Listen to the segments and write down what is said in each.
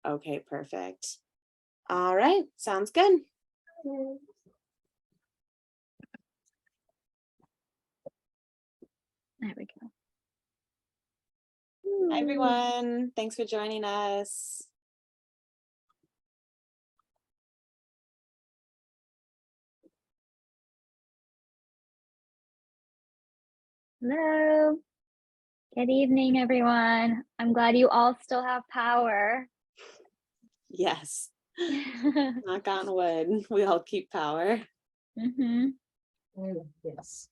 Okay, perfect. All right, sounds good. There we go. Hi, everyone. Thanks for joining us. Hello. Good evening, everyone. I'm glad you all still have power. Yes. Knock on wood. We all keep power. Yes.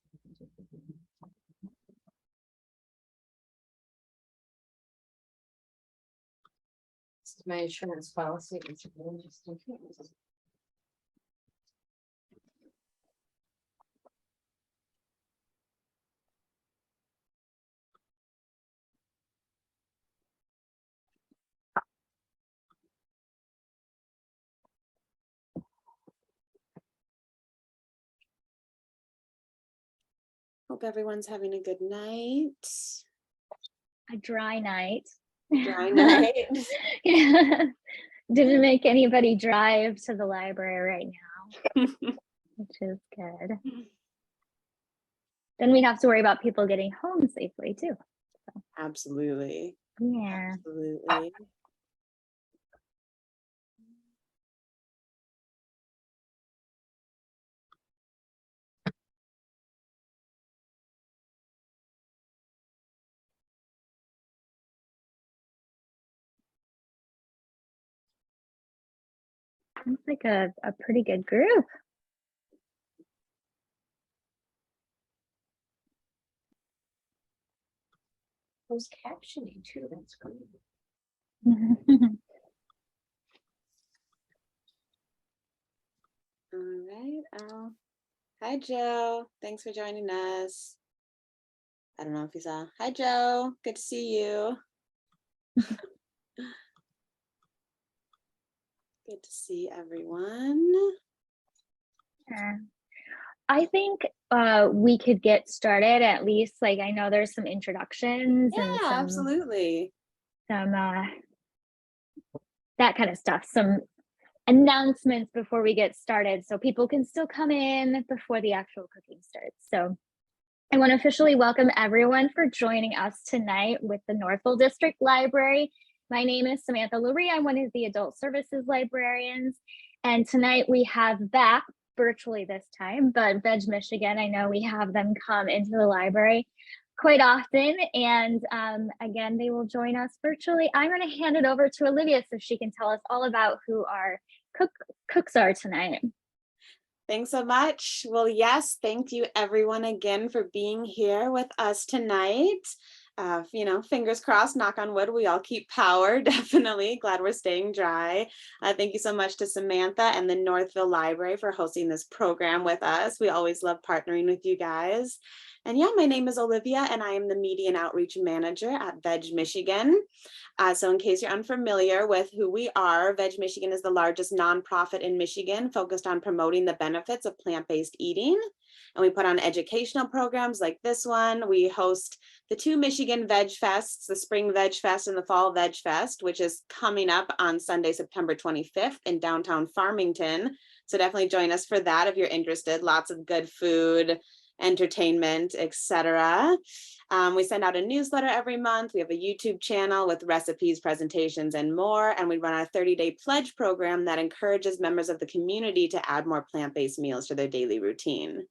This is my insurance policy. It's just in case. Hope everyone's having a good night. A dry night. Dry night. Yeah. Didn't make anybody drive to the library right now, which is good. Then we'd have to worry about people getting home safely too. Absolutely. Yeah. Absolutely. It's like a pretty good group. Closed captioning too, that's great. All right. Hi, Joe. Thanks for joining us. I don't know if you saw. Hi, Joe. Good to see you. Good to see everyone. Yeah. I think we could get started at least. Like, I know there's some introductions and Yeah, some absolutely. that kind of stuff, some announcements before we get started, so people can still come in before the actual cooking starts. So I want to officially welcome everyone for joining us tonight with the Northville District Library. My name is Samantha Lurie. I'm one of the adult services librarians, and tonight we have back virtually this time, but VegMichigan, I know we have them come into the library quite often, and again, they will join us virtually. I'm going to hand it over to Olivia so she can tell us all about who our cooks are tonight. Thanks so much. Well, yes, thank you everyone again for being here with us tonight. Fingers crossed, knock on wood, we all keep power, definitely. Glad we're staying dry. Thank you so much to Samantha and the Northville Library for hosting this program with us. We always love partnering with you guys. And yeah, my name is Olivia and I am the Media and Outreach Manager at VegMichigan. So in case you're unfamiliar with who we are, VegMichigan is the largest nonprofit in Michigan focused on promoting the benefits of plant-based eating. And we put on educational programs like this one. We host the two Michigan Veg Fests, the Spring Veg Fest and the Fall Veg Fest, which is coming up on Sunday, September 25th in downtown Farmington. So definitely join us for that if you're interested. Lots of good food, entertainment, etc. We send out a newsletter every month. We have a YouTube channel with recipes, presentations, and more. And we run our 30-day pledge program that encourages members of the community to add more plant-based meals to their daily routine.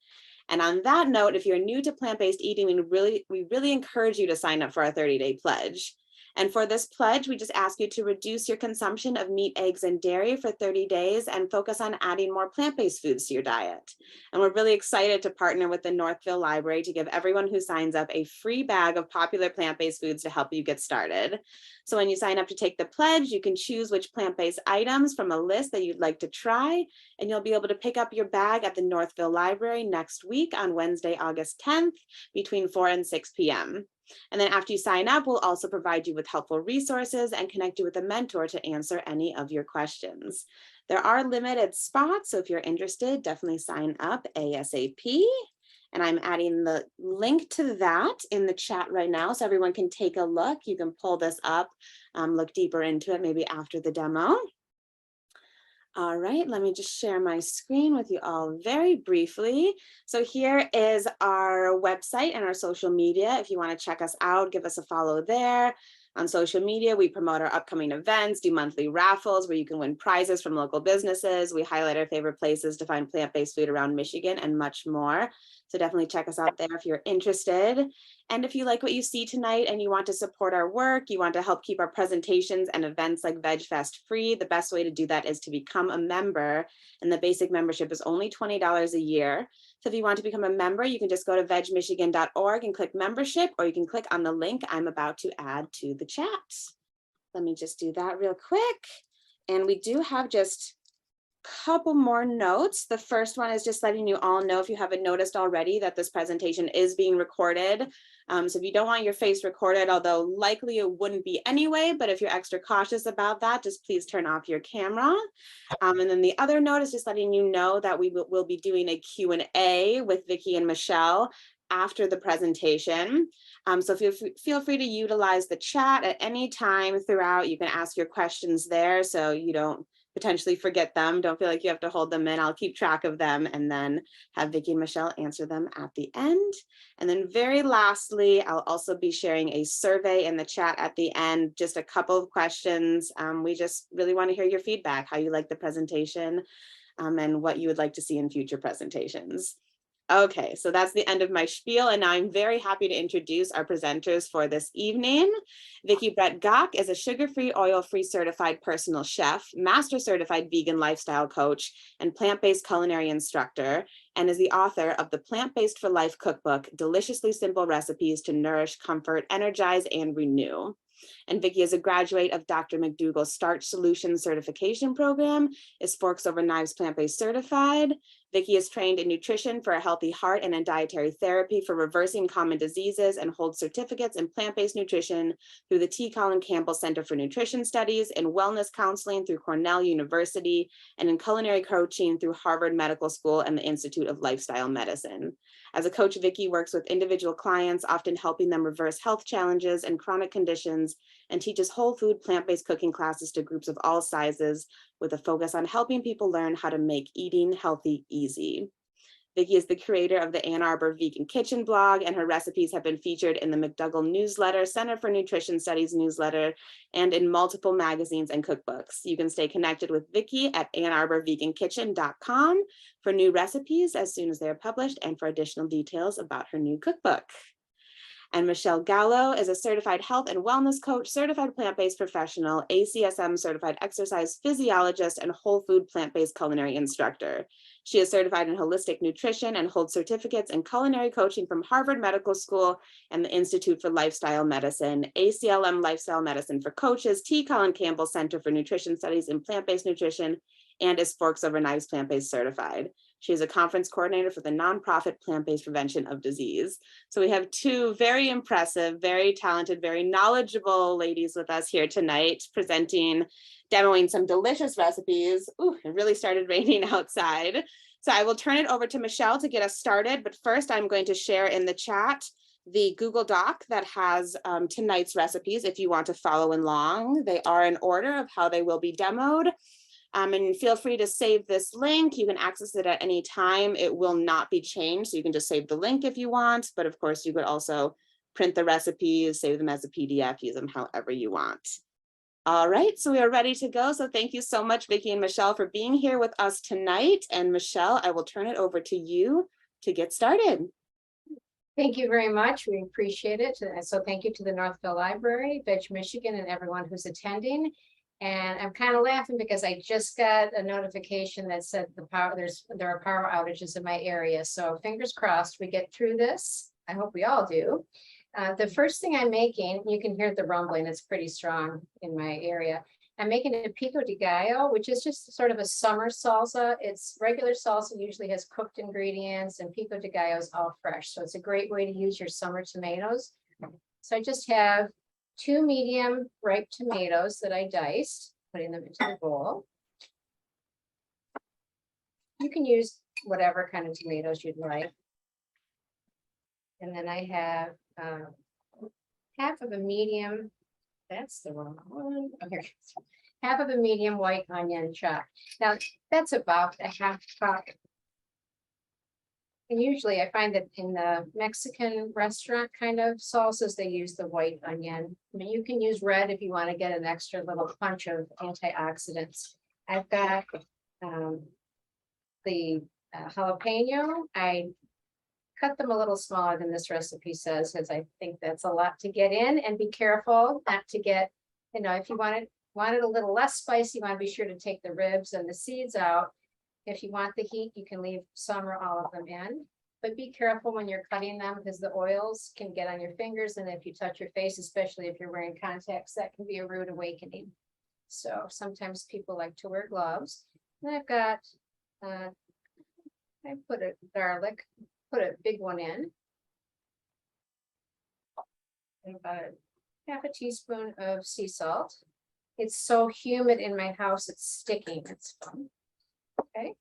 And on that note, if you're new to plant-based eating, we really encourage you to sign up for our 30-day pledge. And for this pledge, we just ask you to reduce your consumption of meat, eggs, and dairy for 30 days and focus on adding more plant-based foods to your diet. And we're really excited to partner with the Northville Library to give everyone who signs up a free bag of popular plant-based foods to help you get started. So when you sign up to take the pledge, you can choose which plant-based items from a list that you'd like to try, and you'll be able to pick up your bag at the Northville Library next week on Wednesday, August 10th, between 4 and 6 p.m. And then after you sign up, we'll also provide you with helpful resources and connect you with a mentor to answer any of your questions. There are limited spots, so if you're interested, definitely sign up ASAP. And I'm adding the link to that in the chat right now so everyone can take a look. You can pull this up, look deeper into it, maybe after the demo. All right, let me just share my screen with you all very briefly. So here is our website and our social media. If you want to check us out, give us a follow there. On social media, we promote our upcoming events, do monthly raffles where you can win prizes from local businesses. We highlight our favorite places to find plant-based food around Michigan and much more. So definitely check us out there if you're interested. And if you like what you see tonight and you want to support our work, you want to help keep our presentations and events like VegFest free, the best way to do that is to become a member. And the basic membership is only $20 a year. So if you want to become a member, you can just go to vegmichigan.org and click membership, or you can click on the link I'm about to add to the chat. Let me just do that real quick. And we do have just a couple more notes. The first one is just letting you all know, if you haven't noticed already, that this presentation is being recorded. So if you don't want your face recorded, although likely it wouldn't be anyway, but if you're extra cautious about that, just please turn off your camera. And then the other note is just letting you know that we will be doing a Q&A with Vicki and Michele after the presentation. So feel free to utilize the chat at any time throughout. You can ask your questions there so you don't potentially forget them. Don't feel like you have to hold them in. I'll keep track of them and then have Vicki and Michele answer them at the end. And then very lastly, I'll also be sharing a survey in the chat at the end, just a couple of questions. We just really want to hear your feedback, how you like the presentation, and what you would like to see in future presentations. Okay, so that's the end of my spiel, and now I'm very happy to introduce our presenters for this evening. Vicki Brett-Gach is a sugar-free, oil-free certified personal chef, master certified vegan lifestyle coach, and plant-based culinary instructor, and is the author of the Plant-Based for Life cookbook, Deliciously Simple Recipes to Nourish, Comfort, Energize, and Renew. And Vicki is a graduate of Dr. McDougall's Starch Solutions Certification Program, is Forks Over Knives Plant-Based Certified. Vicki is trained in nutrition for a healthy heart and in dietary therapy for reversing common diseases, and holds certificates in plant-based nutrition through the T. Colin Campbell Center for Nutrition Studies, in wellness counseling through Cornell University, and in culinary coaching through Harvard Medical School and the Institute of Lifestyle Medicine. As a coach, Vicki works with individual clients, often helping them reverse health challenges and chronic conditions, and teaches whole food plant-based cooking classes to groups of all sizes, with a focus on helping people learn how to make eating healthy easy. Vicki is the creator of the Ann Arbor Vegan Kitchen blog, and her recipes have been featured in the McDougall newsletter, Center for Nutrition Studies newsletter, and in multiple magazines and cookbooks. You can stay connected with Vicki at AnnArborVeganKitchen.com for new recipes as soon as they're published, and for additional details about her new cookbook. And Michele Gallo is a certified health and wellness coach, certified plant-based professional, ACSM certified exercise physiologist, and whole food plant-based culinary instructor. She is certified in holistic nutrition and holds certificates in culinary coaching from Harvard Medical School and the Institute for Lifestyle Medicine, ACLM Lifestyle Medicine for Coaches, T. Colin Campbell Center for Nutrition Studies in Plant-Based Nutrition, and is Forks Over Knives Plant-Based Certified. She is a conference coordinator for the nonprofit Plant-Based Prevention of Disease. So we have two very impressive, very talented, very knowledgeable ladies with us here tonight, demoing some delicious recipes. Ooh, it really started raining outside. So I will turn it over to Michele to get us started. But first, I'm going to share in the chat the Google Doc that has tonight's recipes if you want to follow along. They are in order of how they will be demoed. And feel free to save this link. You can access it at any time. It will not be changed. So you can just save the link if you want. But of course, you could also print the recipes, save them as a PDF, use them however you want. All right, so we are ready to go. So thank you so much, Vicki and Michele, for being here with us tonight. And Michele, I will turn it over to you to get started. Thank you very much. We appreciate it. So thank you to the Northville Library, VegMichigan, and everyone who's attending. And I'm kind of laughing because I just got a notification that said there are power outages in my area. So fingers crossed we get through this. I hope we all do. The first thing I'm making, you can hear the rumbling, it's pretty strong in my area. I'm making a pico de gallo, which is just sort of a summer salsa. It's regular salsa usually has cooked ingredients, and pico de gallo is all fresh. So it's a great way to use your summer tomatoes. So I just have 2 medium ripe tomatoes that I diced, putting them into the bowl. You can use whatever kind of tomatoes you'd like. And then I have half of a medium, that's the wrong one. Okay. Half of a medium white onion chopped. Now that's about a half cup. And usually I find that in the Mexican restaurant kind of salsas, they use the white onion. I mean, you can use red if you want to get an extra little punch of antioxidants. I've got the jalapeno. I cut them a little smaller than this recipe says, because I think that's a lot to get in, and be careful not to get, if you want it a little less spicy, you want to be sure to take the ribs and the seeds out. If you want the heat, you can leave some or all of them in, but be careful when you're cutting them because the oils can get on your fingers. And if you touch your face, especially if you're wearing contacts, that can be a rude awakening. So sometimes people like to wear gloves. And I've got, I put a garlic, put a big one in. And about half a teaspoon of sea salt. It's so humid in my house, it's sticking, it's fun. Okay,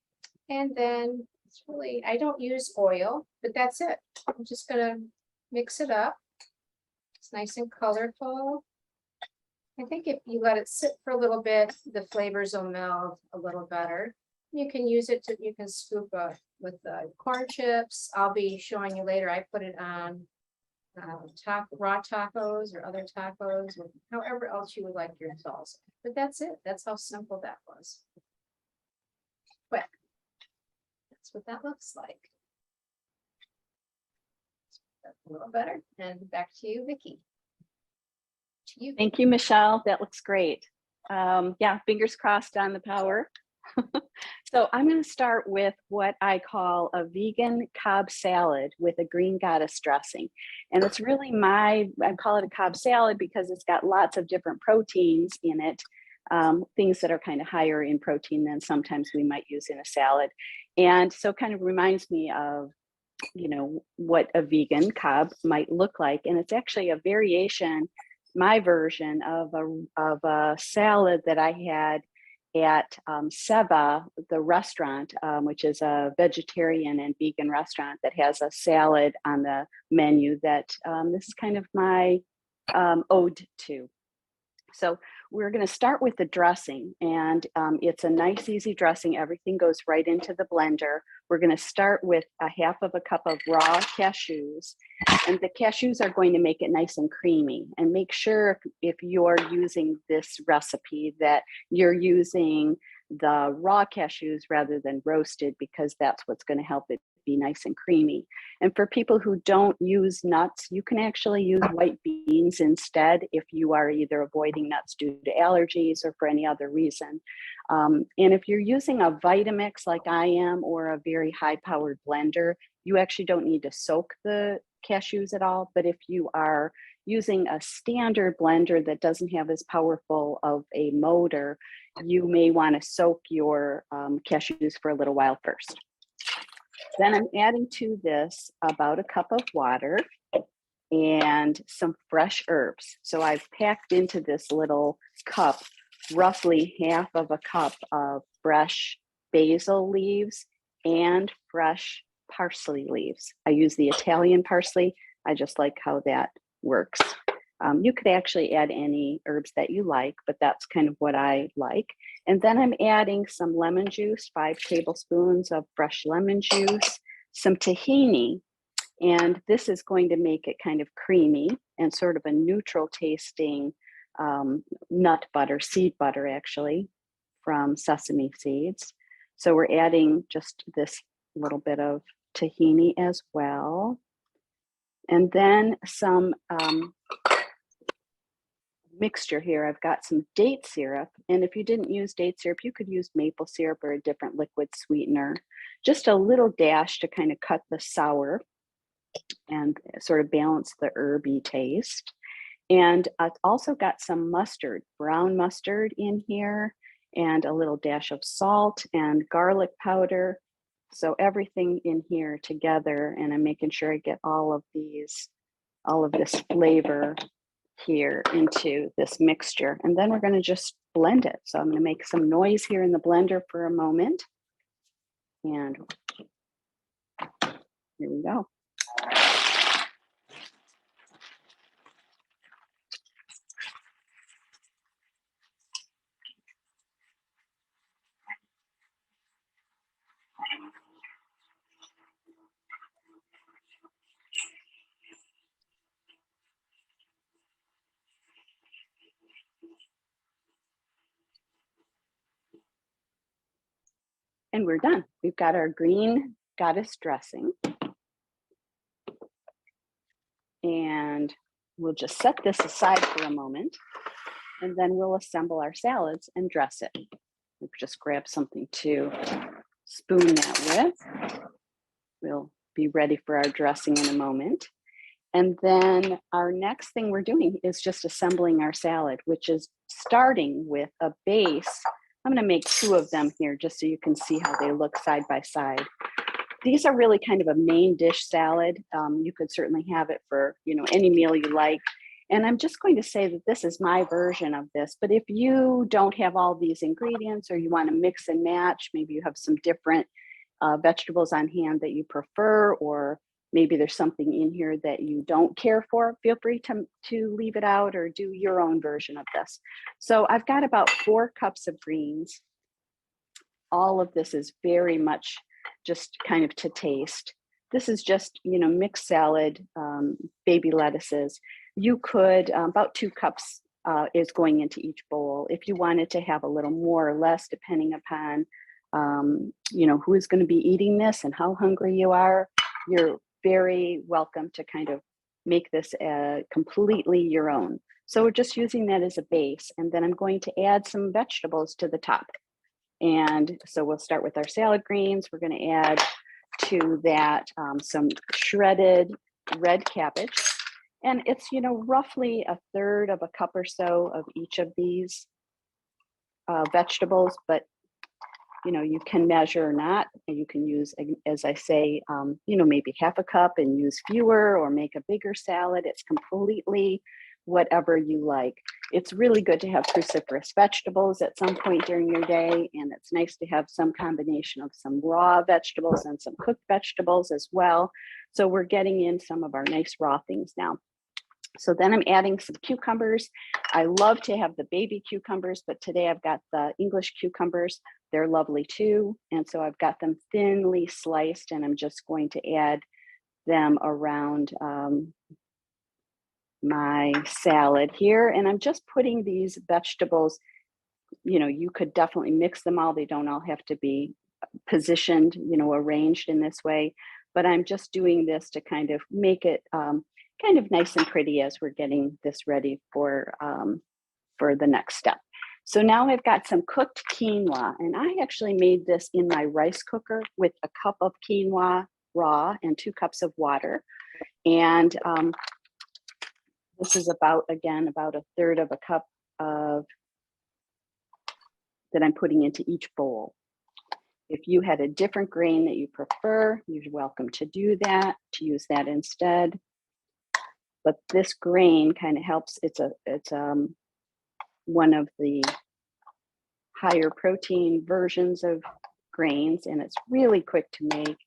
and then it's really, I don't use oil, but that's it. I'm just gonna mix it up. It's nice and colorful. I think if you let it sit for a little bit, the flavors will meld a little better. You can use it to, you can scoop with corn chips. I'll be showing you later. I put it on raw tacos or other tacos, or however else you would like your salsa. But that's it. That's how simple that was. Quick. That's what that looks like. That's a little better. And back to you, Vicki. To you. Thank you, Michelle. That looks great. Yeah, fingers crossed on the power. So I'm going to start with what I call a vegan Cobb salad with a green goddess dressing. And it's really I call it a Cobb salad because it's got lots of different proteins in it, things that are kind of higher in protein than sometimes we might use in a salad. And so kind of reminds me of, what a vegan Cobb might look like. And it's actually a variation, my version of a salad that I had at Seba, the restaurant, which is a vegetarian and vegan restaurant that has a salad on the menu that this is kind of my ode to. So we're going to start with the dressing, and it's a nice, easy dressing. Everything goes right into the blender. We're going to start with a half of a cup of raw cashews, and the cashews are going to make it nice and creamy. And make sure if you're using this recipe that you're using the raw cashews rather than roasted, because that's what's going to help it be nice and creamy. And for people who don't use nuts, you can actually use white beans instead if you are either avoiding nuts due to allergies or for any other reason. And if you're using a Vitamix like I am, or a very high-powered blender, you actually don't need to soak the cashews at all. But if you are using a standard blender that doesn't have as powerful of a motor, you may want to soak your cashews for a little while first. Then I'm adding to this about a cup of water and some fresh herbs. So I've packed into this little cup roughly half of a cup of fresh basil leaves and fresh parsley leaves. I use the Italian parsley. I just like how that works. You could actually add any herbs that you like, but that's kind of what I like. And then I'm adding some lemon juice, 5 tablespoons of fresh lemon juice, some tahini, and this is going to make it kind of creamy and sort of a neutral tasting nut butter, seed butter actually, from sesame seeds. So we're adding just this little bit of tahini as well. And then some mixture here. I've got some date syrup, and if you didn't use date syrup, you could use maple syrup or a different liquid sweetener. Just a little dash to kind of cut the sour and sort of balance the herby taste. And I've also got some mustard, brown mustard in here, and a little dash of salt and garlic powder. So everything in here together, and I'm making sure I get all of this flavor here into this mixture. And then we're going to just blend it. So I'm going to make some noise here in the blender for a moment. And here we go. And we're done. We've got our green goddess dressing. And we'll just set this aside for a moment, and then we'll assemble our salads and dress it. We'll just grab something to spoon that with. We'll be ready for our dressing in a moment. And then our next thing we're doing is just assembling our salad, which is starting with a base. I'm going to make 2 of them here just so you can see how they look side by side. These are really kind of a main dish salad. You could certainly have it for, you know, any meal you like. And I'm just going to say that this is my version of this, but if you don't have all these ingredients, or you want to mix and match, maybe you have some different vegetables on hand that you prefer, or maybe there's something in here that you don't care for, feel free to leave it out or do your own version of this. So I've got about 4 cups of greens. All of this is very much just kind of to taste. This is just, you know, mixed salad, baby lettuces. You could, about 2 cups is going into each bowl. If you wanted to have a little more or less, depending upon, you know, who is going to be eating this and how hungry you are, you're very welcome to kind of make this completely your own. So we're just using that as a base. And then I'm going to add some vegetables to the top. And so we'll start with our salad greens. We're going to add to that some shredded red cabbage. And it's, you know, roughly 1/3 of a cup or so of each of these vegetables, but you know, you can measure or not, and you can use, as I say, you know, maybe 1/2 cup and use fewer, or make a bigger salad. It's completely whatever you like. It's really good to have cruciferous vegetables at some point during your day, and it's nice to have some combination of some raw vegetables and some cooked vegetables as well. So we're getting in some of our nice raw things now. So then I'm adding some cucumbers. I love to have the baby cucumbers, but today I've got the English cucumbers. They're lovely too. And so I've got them thinly sliced, and I'm just going to add them around my salad here. And I'm just putting these vegetables, you know, you could definitely mix them all. They don't all have to be positioned, you know, arranged in this way, but I'm just doing this to kind of make it kind of nice and pretty as we're getting this ready for the next step. So now I've got some cooked quinoa, and I actually made this in my rice cooker with a cup of quinoa raw and 2 cups of water. And this is about, again, about 1/3 of a cup of that I'm putting into each bowl. If you had a different grain that you prefer, you're welcome to do that, to use that instead. But this grain kind of helps. It's one of the higher protein versions of grains, and it's really quick to make.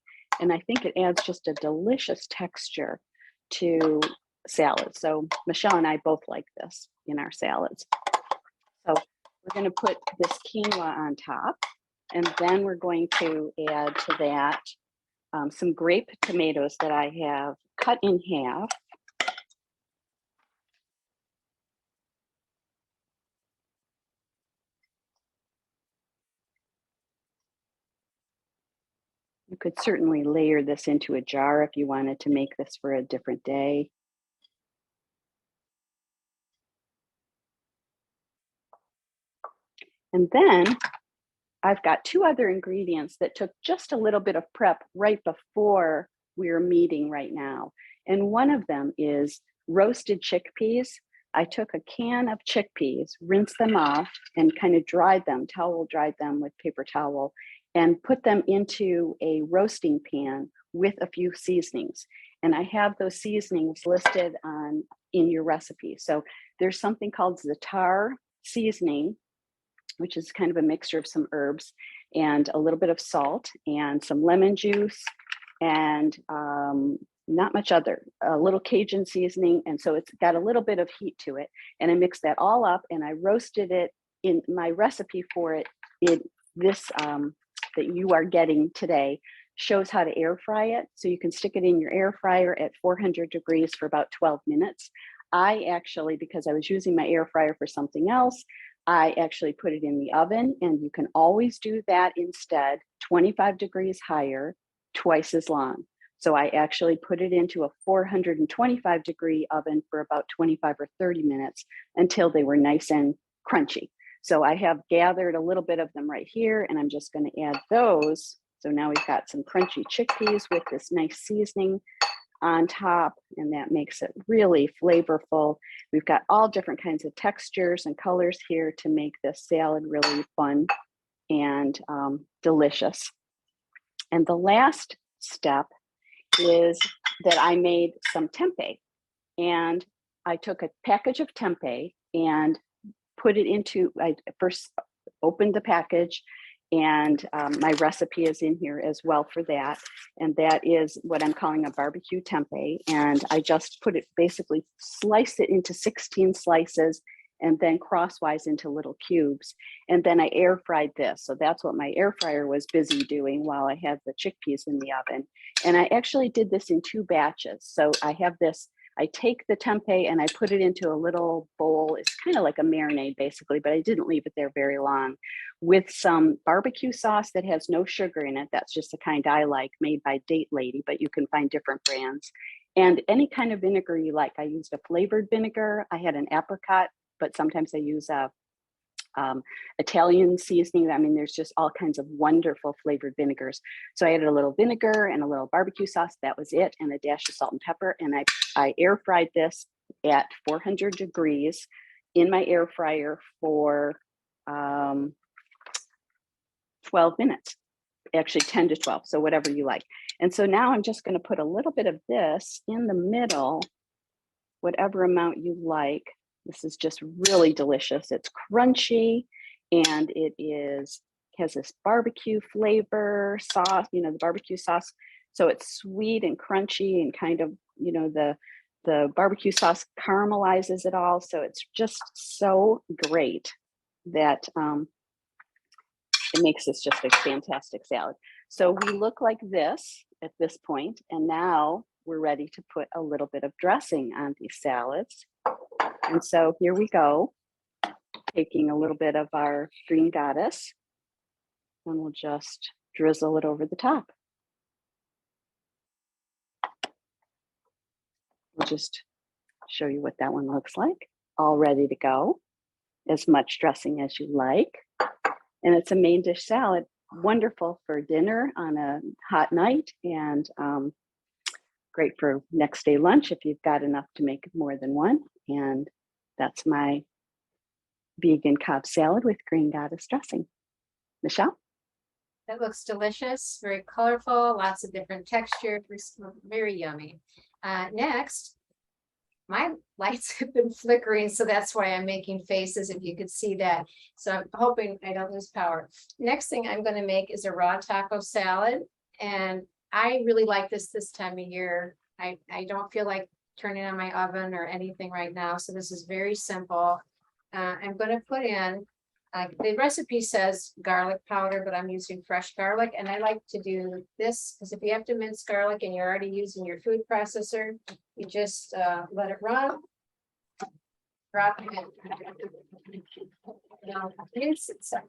And I think it adds just a delicious texture to salads. So Michele and I both like this in our salads. So we're going to put this quinoa on top, and then we're going to add to that some grape tomatoes that I have cut in half. You could certainly layer this into a jar if you wanted to make this for a different day. And then I've got 2 other ingredients that took just a little bit of prep right before we're meeting right now. And one of them is roasted chickpeas. I took a can of chickpeas, rinsed them off, and kind of dried them, towel dried them with paper towel, and put them into a roasting pan with a few seasonings. And I have those seasonings listed in your recipe. So there's something called za'atar seasoning, which is kind of a mixture of some herbs and a little bit of salt and some lemon juice and not much other, a little Cajun seasoning. And so it's got a little bit of heat to it. And I mixed that all up, and I roasted it in my recipe for it. This that you are getting today shows how to air fry it. So you can stick it in your air fryer at 400 degrees for about 12 minutes. I actually, because I was using my air fryer for something else, I actually put it in the oven, and you can always do that instead, 25 degrees higher, twice as long. So I actually put it into a 425-degree oven for about 25 or 30 minutes until they were nice and crunchy. So I have gathered a little bit of them right here, and I'm just going to add those. So now we've got some crunchy chickpeas with this nice seasoning on top, and that makes it really flavorful. We've got all different kinds of textures and colors here to make this salad really fun and delicious. And the last step is that I made some tempeh, and I took a package of tempeh and put it into, I first opened the package, and my recipe is in here as well for that. And that is what I'm calling a barbecue tempeh. And I just put it, basically slice it into 16 slices and then crosswise into little cubes. And then I air fried this. So that's what my air fryer was busy doing while I had the chickpeas in the oven. And I actually did this in 2 batches. So I have this, I take the tempeh and I put it into a little bowl. It's kind of like a marinade basically, but I didn't leave it there very long, with some barbecue sauce that has no sugar in it. That's just the kind I like, made by Date Lady, but you can find different brands. And any kind of vinegar you like. I used a flavored vinegar. I had an apricot, but sometimes I use a Italian seasoning. I mean, there's just all kinds of wonderful flavored vinegars. So I added a little vinegar and a little barbecue sauce. That was it, and a dash of salt and pepper. And I air fried this at 400 degrees in my air fryer for 12 minutes, actually 10 to 12. So whatever you like. And so now I'm just going to put a little bit of this in the middle, whatever amount you like. This is just really delicious. It's crunchy, and it has this barbecue flavor sauce, you know, the barbecue sauce. So it's sweet and crunchy, and kind of, you know, the barbecue sauce caramelizes it all. So it's just so great that it makes this just a fantastic salad. So we look like this at this point, and now we're ready to put a little bit of dressing on these salads. And so here we go, taking a little bit of our green goddess, and we'll just drizzle it over the top. We'll just show you what that one looks like. All ready to go. As much dressing as you like. And it's a main dish salad, wonderful for dinner on a hot night, and great for next day lunch if you've got enough to make more than one. And that's my vegan Cobb salad with green goddess dressing. Michele? That looks delicious, very colorful, lots of different textures, very yummy. Next, my lights have been flickering, so that's why I'm making faces, if you could see that. So I'm hoping I don't lose power. Next thing I'm going to make is a raw taco salad, and I really like this time of year. I don't feel like turning on my oven or anything right now, so this is very simple. I'm going to put in, the recipe says garlic powder, but I'm using fresh garlic, and I like to do this because if you have to mince garlic and you're already using your food processor, you just let it run, drop it in. Now mince it some.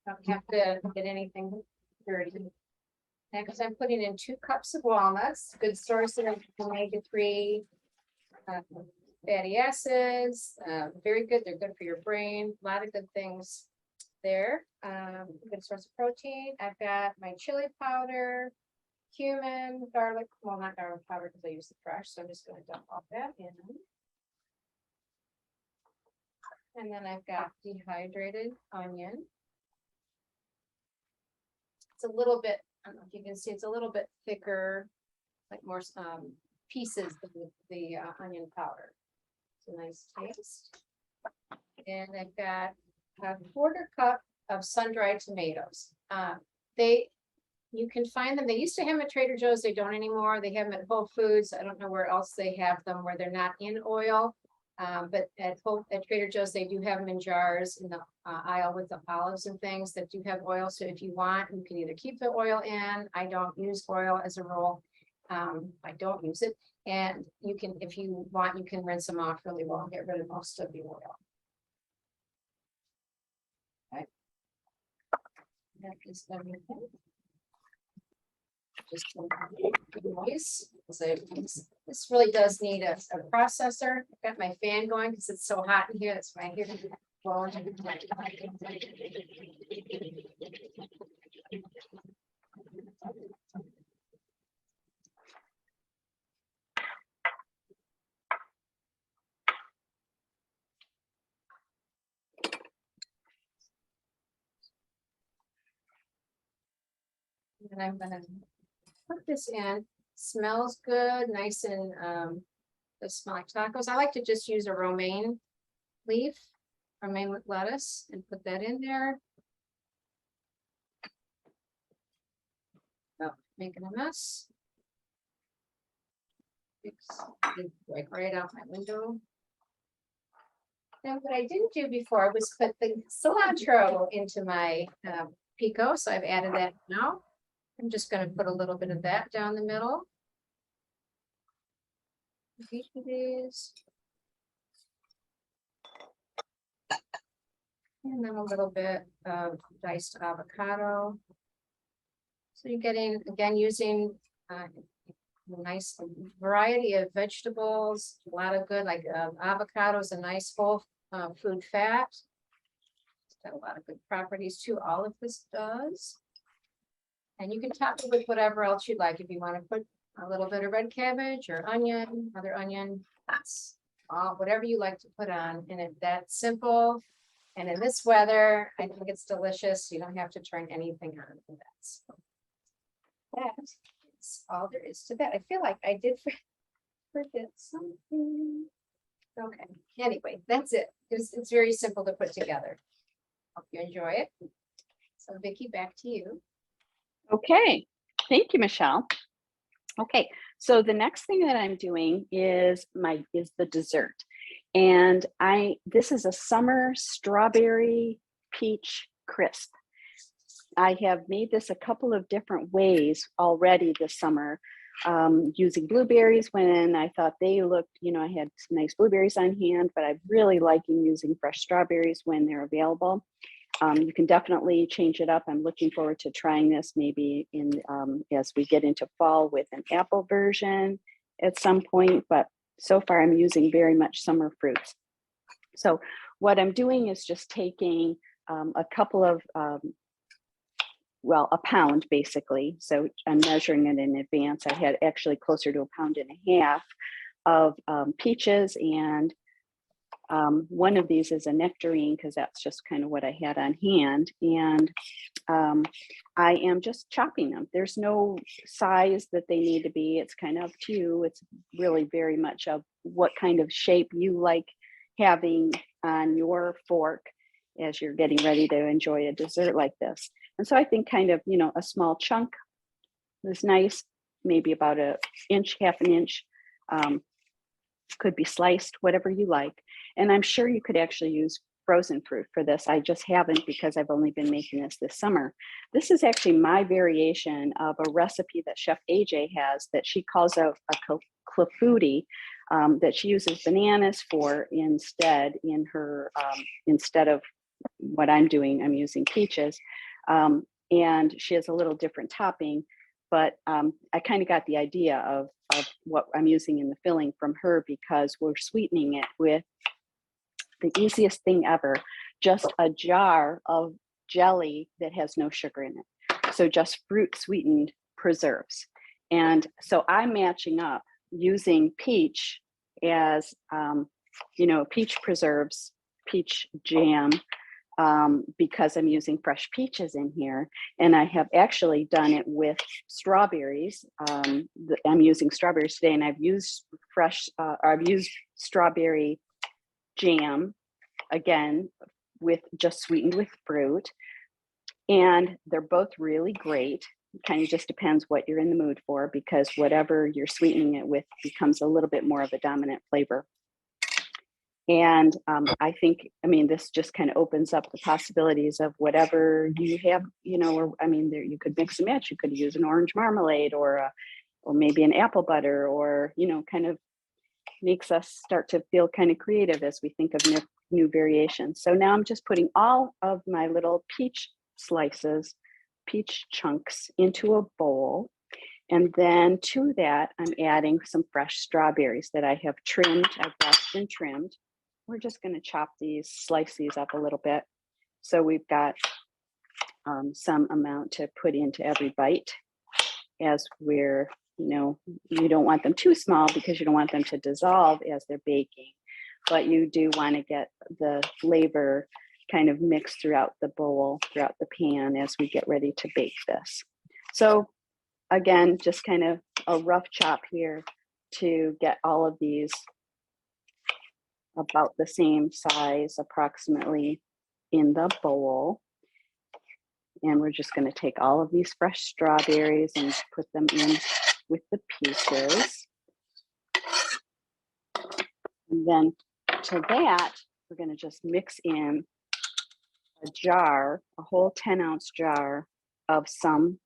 Don't have to get anything dirty. Next, I'm putting in 2 cups of walnuts, good source of omega-3 fatty acids, very good. They're good for your brain. A lot of good things there. Good source of protein. I've got my chili powder, cumin, garlic. Well, not garlic powder because I use the fresh, so I'm just going to dump all that in. And then I've got dehydrated onion. It's a little bit, I don't know if you can see, it's a little bit thicker, like more pieces of the onion powder. It's a nice taste. And I've got a 1/4 cup of sun-dried tomatoes. You can find them. They used to have them at Trader Joe's. They don't anymore. They have them at Whole Foods. I don't know where else they have them where they're not in oil. But at Trader Joe's, they do have them in jars in the aisle with the olives and things that do have oil. So if you want, you can either keep the oil in. I don't use oil as a rule. I don't use it. And you can, if you want, you can rinse them off really well, get rid of most of the oil. Okay. That is everything. Just noise. So this really does need a processor. I've got my fan going because it's so hot in here. That's why I hear it blowing. And I'm gonna put this in. Smells good, nice and they smell like tacos. I like to just use a romaine leaf, romaine lettuce, and put that in there. Oh, making a mess. It's like right out my window. Now, what I didn't do before was put the cilantro into my pico, so I've added that now. I'm just going to put a little bit of that down the middle. Each of these. And then a little bit of diced avocado. So you're getting, again, using a nice variety of vegetables, a lot of good, like avocado is a nice whole food fat. It's got a lot of good properties too, all of this does. And you can top it with whatever else you'd like. If you want to put a little bit of red cabbage or onion, other onion, that's all, whatever you like to put on. And it's that simple. And in this weather, I think it's delicious. You don't have to turn anything on for that. So that's all there is to that. I feel like I did forget something. Okay, anyway, that's it. It's very simple to put together. Hope you enjoy it. So Vicki, back to you. Okay, thank you, Michele. Okay, so the next thing that I'm doing is the dessert. And this is a summer strawberry peach crisp. I have made this a couple of different ways already this summer, using blueberries when I thought they looked, I had some nice blueberries on hand, but I'm really liking using fresh strawberries when they're available. You can definitely change it up. I'm looking forward to trying this maybe as we get into fall with an apple version at some point, but so far I'm using very much summer fruits. So what I'm doing is just taking a couple of, a pound basically. So I'm measuring it in advance. I had actually closer to 1.5 pounds of peaches, and one of these is a nectarine because that's just kind of what I had on hand. And I am just chopping them. There's no size that they need to be. It's kind of up to you. It's really very much of what kind of shape you like having on your fork as you're getting ready to enjoy a dessert like this. And so I think kind of, a small chunk is nice, maybe about 1 inch, 1/2 inch. Could be sliced, whatever you like. And I'm sure you could actually use frozen fruit for this. I just haven't because I've only been making this summer. This is actually my variation of a recipe that Chef AJ has that she calls a clafouti, that she uses bananas for instead in her, instead of what I'm doing, I'm using peaches. And she has a little different topping, but I kind of got the idea of what I'm using in the filling from her because we're sweetening it with the easiest thing ever, just a jar of jelly that has no sugar in it. So just fruit sweetened preserves. And so I'm matching up using peach as, peach preserves, peach jam, because I'm using fresh peaches in here. And I have actually done it with strawberries. I'm using strawberries today, and I've used strawberry jam, again, sweetened with fruit. And they're both really great. It kind of just depends what you're in the mood for, because whatever you're sweetening it with becomes a little bit more of a dominant flavor. And I think, this just kind of opens up the possibilities of whatever you have, you could mix and match. You could use an orange marmalade or or maybe an apple butter, or, you know, kind of makes us start to feel kind of creative as we think of new variations. So now I'm just putting all of my little peach slices, peach chunks into a bowl. And then to that, I'm adding some fresh strawberries that I have trimmed. I've washed and trimmed. We're just going to chop these, slice these up a little bit. So we've got some amount to put into every bite as we're, you know, you don't want them too small because you don't want them to dissolve as they're baking, but you do want to get the flavor kind of mixed throughout the bowl, throughout the pan as we get ready to bake this. So again, just kind of a rough chop here to get all of these about the same size approximately in the bowl. And we're just going to take all of these fresh strawberries and put them in with the peaches. And then to that, we're going to just mix in a jar, a whole 10-ounce jar of some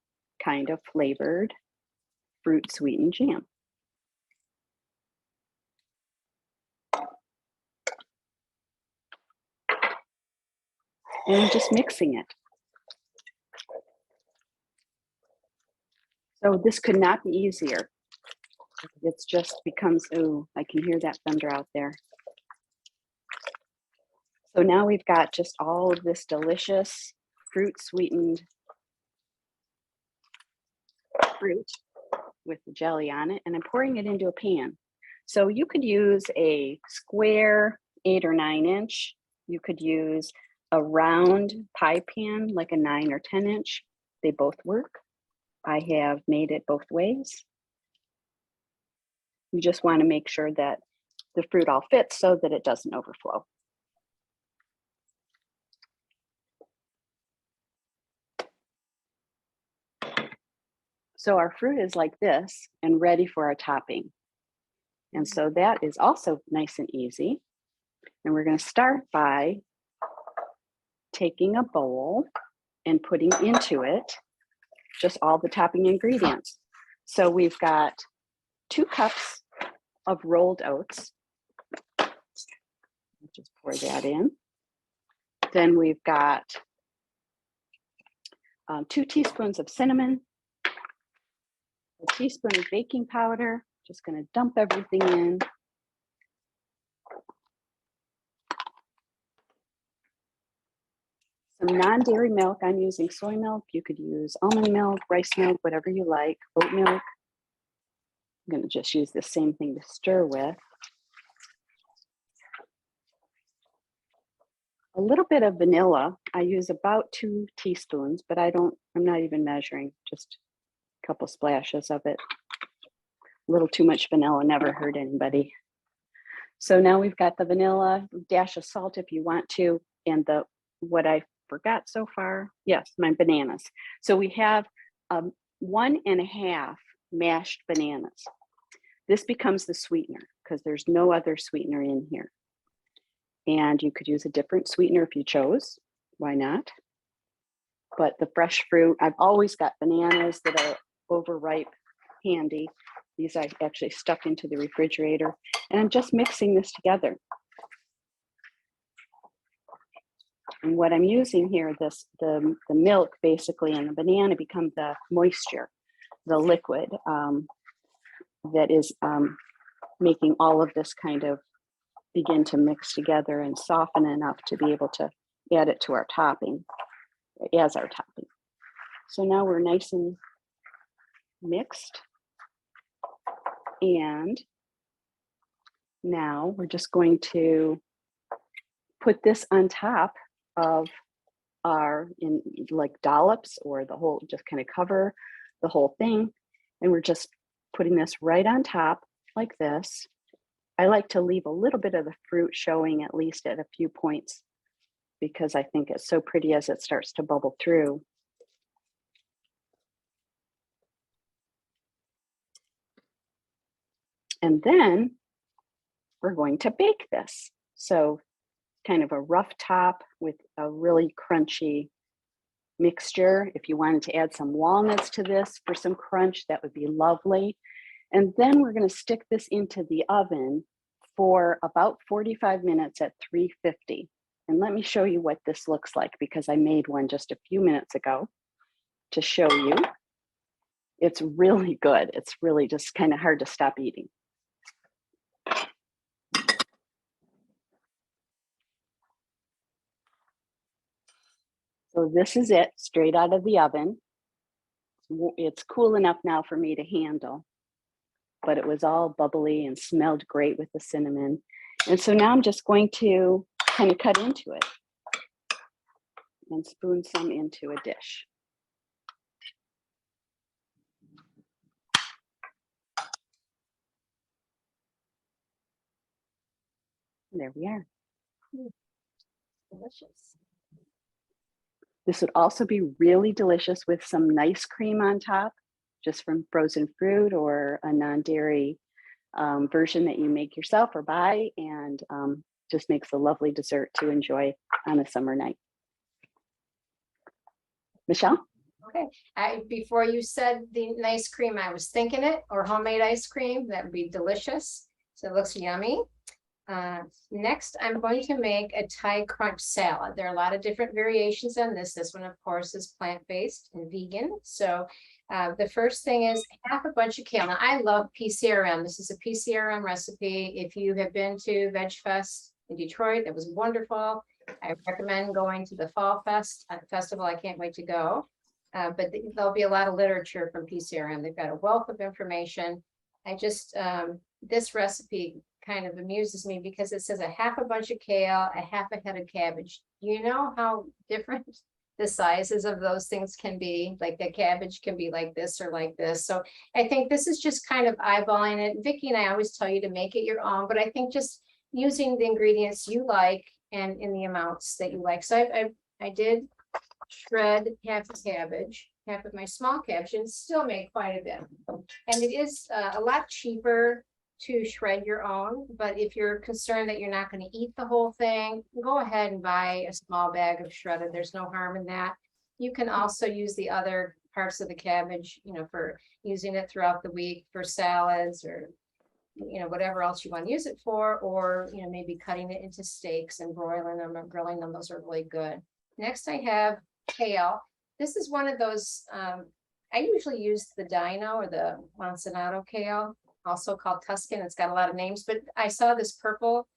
kind of flavored fruit sweetened jam. And I'm just mixing it. So this could not be easier. It's just becomes, oh, I can hear that thunder out there. So now we've got just all of this delicious fruit sweetened fruit with the jelly on it, and I'm pouring it into a pan. So you could use a square 8 or 9 inch. You could use a round pie pan, like a 9 or 10 inch. They both work. I have made it both ways. You just want to make sure that the fruit all fits so that it doesn't overflow. So our fruit is like this and ready for our topping. And so that is also nice and easy. And we're going to start by taking a bowl and putting into it just all the topping ingredients. So we've got 2 cups of rolled oats. Just pour that in. Then we've got 2 teaspoons of cinnamon, a teaspoon of baking powder. Just going to dump everything in. Some non-dairy milk. I'm using soy milk. You could use almond milk, rice milk, whatever you like, oat milk. I'm going to just use the same thing to stir with. A little bit of vanilla. I use about 2 teaspoons, but I'm not even measuring, just a couple splashes of it. A little too much vanilla never hurt anybody. So now we've got the vanilla, dash of salt if you want to, and what I forgot so far, yes, my bananas. So we have 1.5 mashed bananas. This becomes the sweetener because there's no other sweetener in here. And you could use a different sweetener if you chose, why not? But the fresh fruit, I've always got bananas that are overripe handy. These I actually stuck into the refrigerator, and I'm just mixing this together. And what I'm using here, the milk basically and the banana become the moisture, the liquid that is making all of this kind of begin to mix together and soften enough to be able to add it to our topping, as our topping. So now we're nice and mixed. And now we're just going to put this on top of our, in like dollops or the whole, just kind of cover the whole thing. And we're just putting this right on top like this. I like to leave a little bit of the fruit showing at least at a few points because I think it's so pretty as it starts to bubble through. And then we're going to bake this. So kind of a rough top with a really crunchy mixture. If you wanted to add some walnuts to this for some crunch, that would be lovely. And then we're going to stick this into the oven for about 45 minutes at 350. And let me show you what this looks like, because I made one just a few minutes ago to show you. It's really good. It's really just kind of hard to stop eating. So this is it, straight out of the oven. It's cool enough now for me to handle, but it was all bubbly and smelled great with the cinnamon. And so now I'm just going to kind of cut into it and spoon some into a dish. There we are. Delicious. This would also be really delicious with some nice cream on top, just from frozen fruit or a non-dairy version that you make yourself or buy, and just makes a lovely dessert to enjoy on a summer night. Michele? Okay, before you said the nice cream, I was thinking it, or homemade ice cream, that would be delicious. So it looks yummy. Next, I'm going to make a Thai crunch salad. There are a lot of different variations on this. This one, of course, is plant-based and vegan. So the first thing is half a bunch of kale. Now, I love PCRM. This is a PCRM recipe. If you have been to Veg Fest in Detroit, it was wonderful. I recommend going to the Fall Festival. I can't wait to go. But there'll be a lot of literature from PCRM. They've got a wealth of information. I just, this recipe kind of amuses me because it says a half a bunch of kale, a half a head of cabbage. You know how different the sizes of those things can be? Like the cabbage can be like this or like this. So I think this is just kind of eyeballing it. Vicki and I always tell you to make it your own, but I think just using the ingredients you like and in the amounts that you like. So I did shred half a cabbage, half of my small cabbage, and still make quite a bit. And it is a lot cheaper to shred your own, but if you're concerned that you're not going to eat the whole thing, go ahead and buy a small bag of shredded. There's no harm in that. You can also use the other parts of the cabbage, you know, for using it throughout the week for salads or, you know, whatever else you want to use it for, or, you know, maybe cutting it into steaks and broiling them or grilling them. Those are really good. Next, I have kale. This is one of those, I usually use the Dino or the Monsanto kale, also called Tuscan. It's got a lot of names, but I saw this purple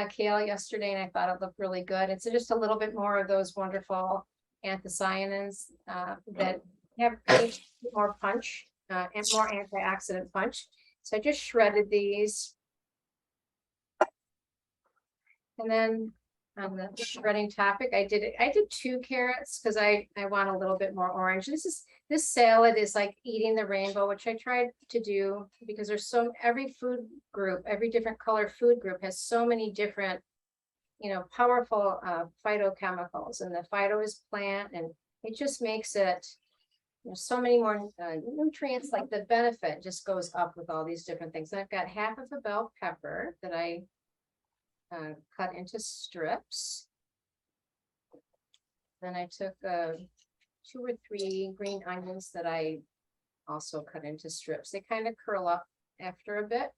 kale yesterday and I thought it looked really good. It's just a little bit more of those wonderful anthocyanins that have more punch and more antioxidant punch. So I just shredded these. And then on the shredding topic, I did 2 carrots because I want a little bit more orange. This salad is like eating the rainbow, which I tried to do because there's every food group, every different color food group has so many different, you know, powerful phytochemicals, and the phyto is plant, and it just makes it, you know, so many more nutrients. Like the benefit just goes up with all these different things. And I've got half of a bell pepper that I cut into strips. Then I took 2 or 3 green onions that I also cut into strips. They kind of curl up after a bit,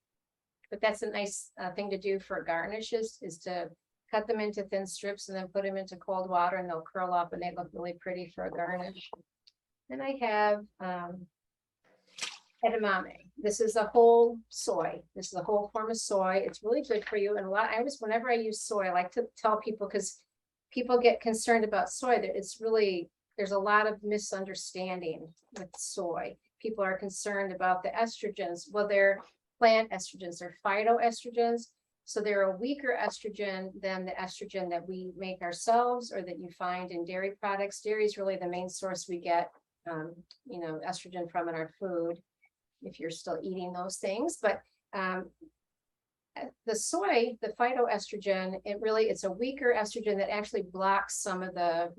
but that's a nice thing to do for garnishes, is to cut them into thin strips and then put them into cold water and they'll curl up and they look really pretty for a garnish. Then I have edamame. This is a whole soy. This is a whole form of soy. It's really good for you. And whenever I use soy, I like to tell people, because people get concerned about soy, that there's a lot of misunderstanding with soy. People are concerned about the estrogens. Well, they're plant estrogens, they're phytoestrogens. So they're a weaker estrogen than the estrogen that we make ourselves or that you find in dairy products. Dairy is really the main source we get, you know, estrogen from in our food, if you're still eating those things. But the soy, the phytoestrogen, it's a weaker estrogen that actually blocks some of the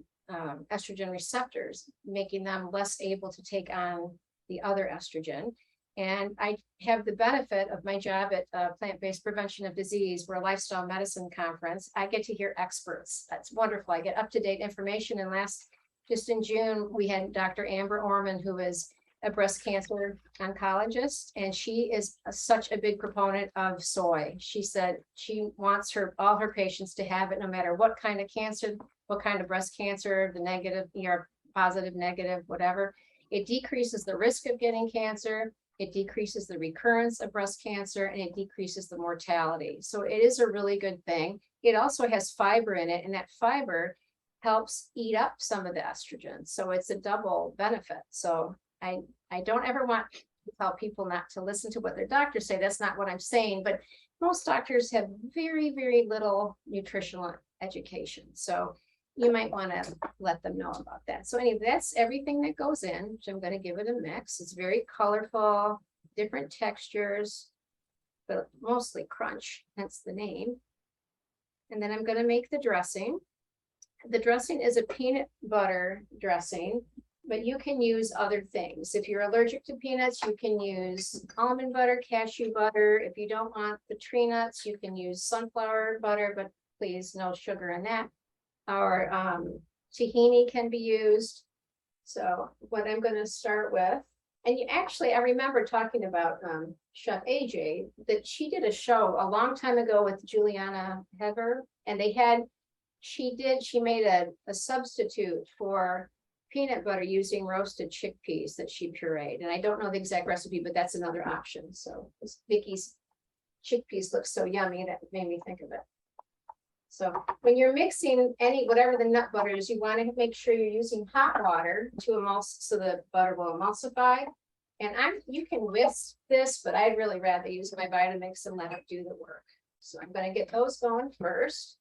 estrogen receptors, making them less able to take on the other estrogen. And I have the benefit of my job at Plant-Based Prevention of Disease. We're a lifestyle medicine conference. I get to hear experts. That's wonderful. I get up-to-date information. And last just in June, we had Dr. Amber Orman, who is a breast cancer oncologist, and she is such a big proponent of soy. She said she wants all her patients to have it no matter what kind of cancer, what kind of breast cancer, the negative, positive, negative, whatever. It decreases the risk of getting cancer. It decreases the recurrence of breast cancer, and it decreases the mortality. So it is a really good thing. It also has fiber in it, and that fiber helps eat up some of the estrogen. So it's a double benefit. So I don't ever want to tell people not to listen to what their doctors say. That's not what I'm saying, but most doctors have very, very little nutritional education. So you might want to let them know about that. So anyway, that's everything that goes in. So I'm going to give it a mix. It's very colorful, different textures, but mostly crunch, hence the name. And then I'm going to make the dressing. The dressing is a peanut butter dressing, but you can use other things. If you're allergic to peanuts, you can use almond butter, cashew butter. If you don't want the tree nuts, you can use sunflower butter, but please no sugar in that. Or tahini can be used. So what I'm going to start with, and I remember talking about Chef AJ, that she did a show a long time ago with Juliana Heather, and she made a substitute for peanut butter using roasted chickpeas that she pureed. And I don't know the exact recipe, but that's another option. So Vicki's chickpeas look so yummy that made me think of it. So when you're mixing whatever the nut butter is, you want to make sure you're using hot water to emulsify, so the butter will emulsify. And you can whisk this, but I'd really rather use my Vitamix and let it do the work. So I'm going to get those going first.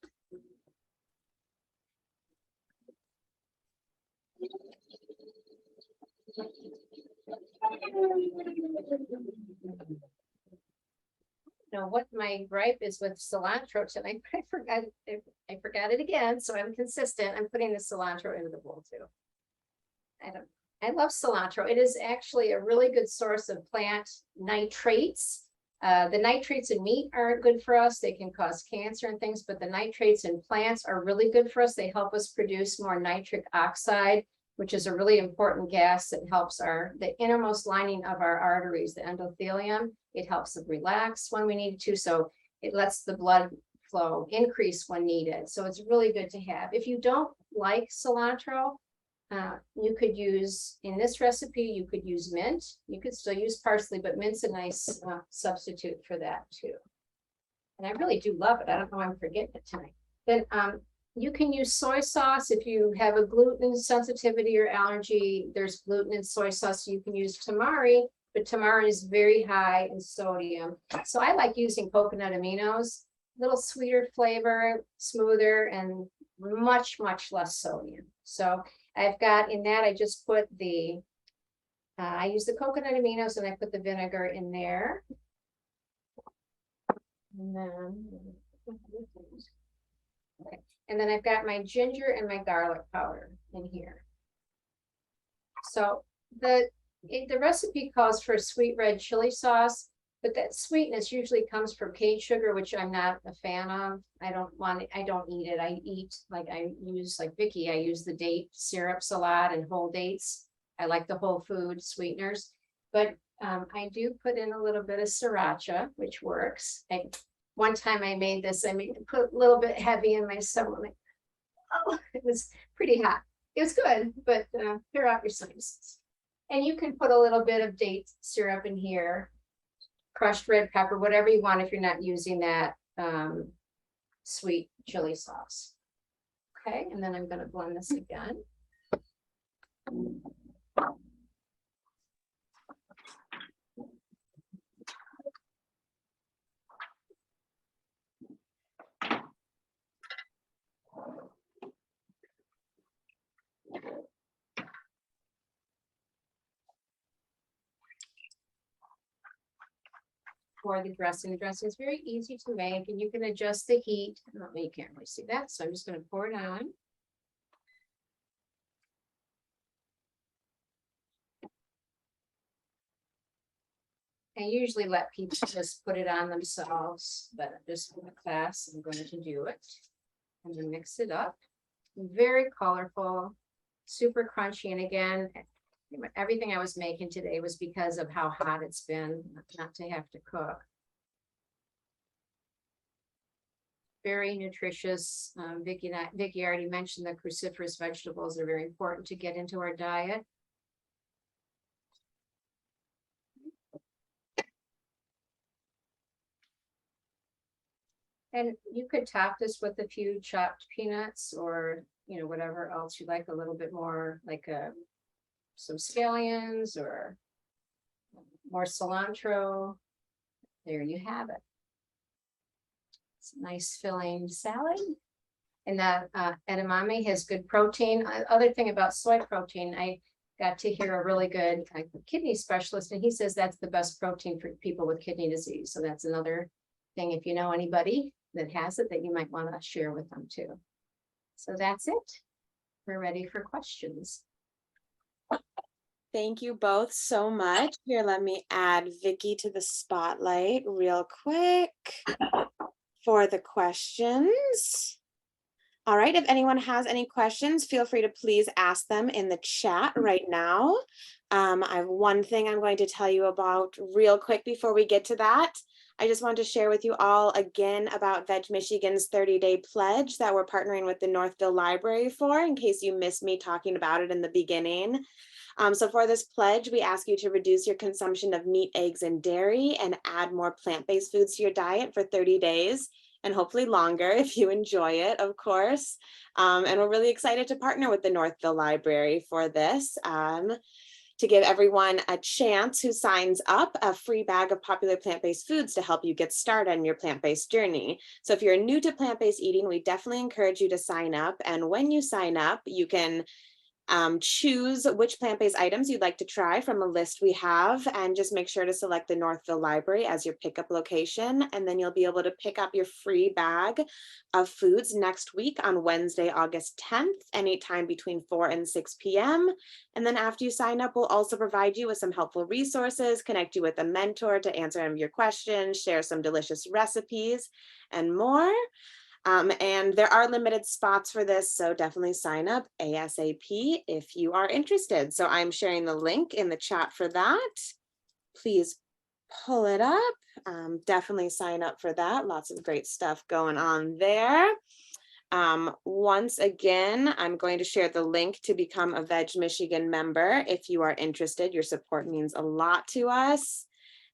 Now, what my gripe is with cilantro tonight, I forgot it again, so I'm consistent. I'm putting the cilantro into the bowl too. I love cilantro. It is actually a really good source of plant nitrates. The nitrates in meat aren't good for us. They can cause cancer and things, but the nitrates in plants are really good for us. They help us produce more nitric oxide, which is a really important gas that helps the innermost lining of our arteries, the endothelium. It helps them relax when we need to. So it lets the blood flow increase when needed. So it's really good to have. If you don't like cilantro, you could use, in this recipe, you could use mint. You could still use parsley, but mint's a nice substitute for that too. And I really do love it. I don't know why I'm forgetting it tonight. Then you can use soy sauce if you have a gluten sensitivity or allergy. There's gluten in soy sauce. So you can use tamari, but tamari is very high in sodium. So I like using coconut aminos, a little sweeter flavor, smoother, and much, much less sodium. So I've got in that, I just put I use the coconut aminos and I put the vinegar in there. And then, okay. And then I've got my ginger and my garlic powder in here. So the recipe calls for sweet red chili sauce, but that sweetness usually comes from cane sugar, which I'm not a fan of. I don't eat it. I use like Vicki, I use the date syrups a lot and whole dates. I like the whole food sweeteners, but I do put in a little bit of sriracha, which works. One time I made this, put a little bit heavy in my stomach. Oh, it was pretty hot. It was good, but here are your sinuses. And you can put a little bit of date syrup in here, crushed red pepper, whatever you want if you're not using that sweet chili sauce. Okay, and then I'm going to blend this again. For the dressing. The dressing is very easy to make, and you can adjust the heat. You can't really see that, so I'm just going to pour it on. I usually let people just put it on themselves, but just for the class, I'm going to do it. And then mix it up. Very colorful. super crunchy. And again, everything I was making today was because of how hot it's been, not to have to cook. Very nutritious. Vicki already mentioned the cruciferous vegetables are very important to get into our diet. And you could top this with a few chopped peanuts or, you know, whatever else you like, a little bit more, like some scallions or more cilantro. There you have it. It's a nice filling salad. And that edamame has good protein. Other thing about soy protein, I got to hear a really good kidney specialist, and he says that's the best protein for people with kidney disease. So that's another thing, if you know anybody that has it, that you might want to share with them too. So that's it. We're ready for questions. Thank you both so much. Here, let me add Vicki to the spotlight real quick for the questions. All right, if anyone has any questions, feel free to please ask them in the chat right now. I have one thing I'm going to tell you about real quick before we get to that. I just want to share with you all again about VegMichigan's 30-day pledge that we're partnering with the Northville Library for, in case you missed me talking about it in the beginning. So for this pledge, we ask you to reduce your consumption of meat, eggs, and dairy and add more plant-based foods to your diet for 30 days and hopefully longer if you enjoy it, of course. And we're really excited to partner with the Northville Library for this. To give everyone a chance who signs up a free bag of popular plant-based foods to help you get started on your plant-based journey. So if you're new to plant-based eating, we definitely encourage you to sign up. And when you sign up, you can choose which plant-based items you'd like to try from a list we have, and just make sure to select the Northville Library as your pickup location, and then you'll be able to pick up your free bag of foods next week on Wednesday, August 10th, anytime between 4 and 6 p.m. And then after you sign up, we'll also provide you with some helpful resources, connect you with a mentor to answer any of your questions, share some delicious recipes, and more. And there are limited spots for this, so definitely sign up ASAP if you are interested. So I'm sharing the link in the chat for that. Please pull it up. Definitely sign up for that. Lots of great stuff going on there. Once again, I'm going to share the link to become a VegMichigan member. If you are interested, your support means a lot to us.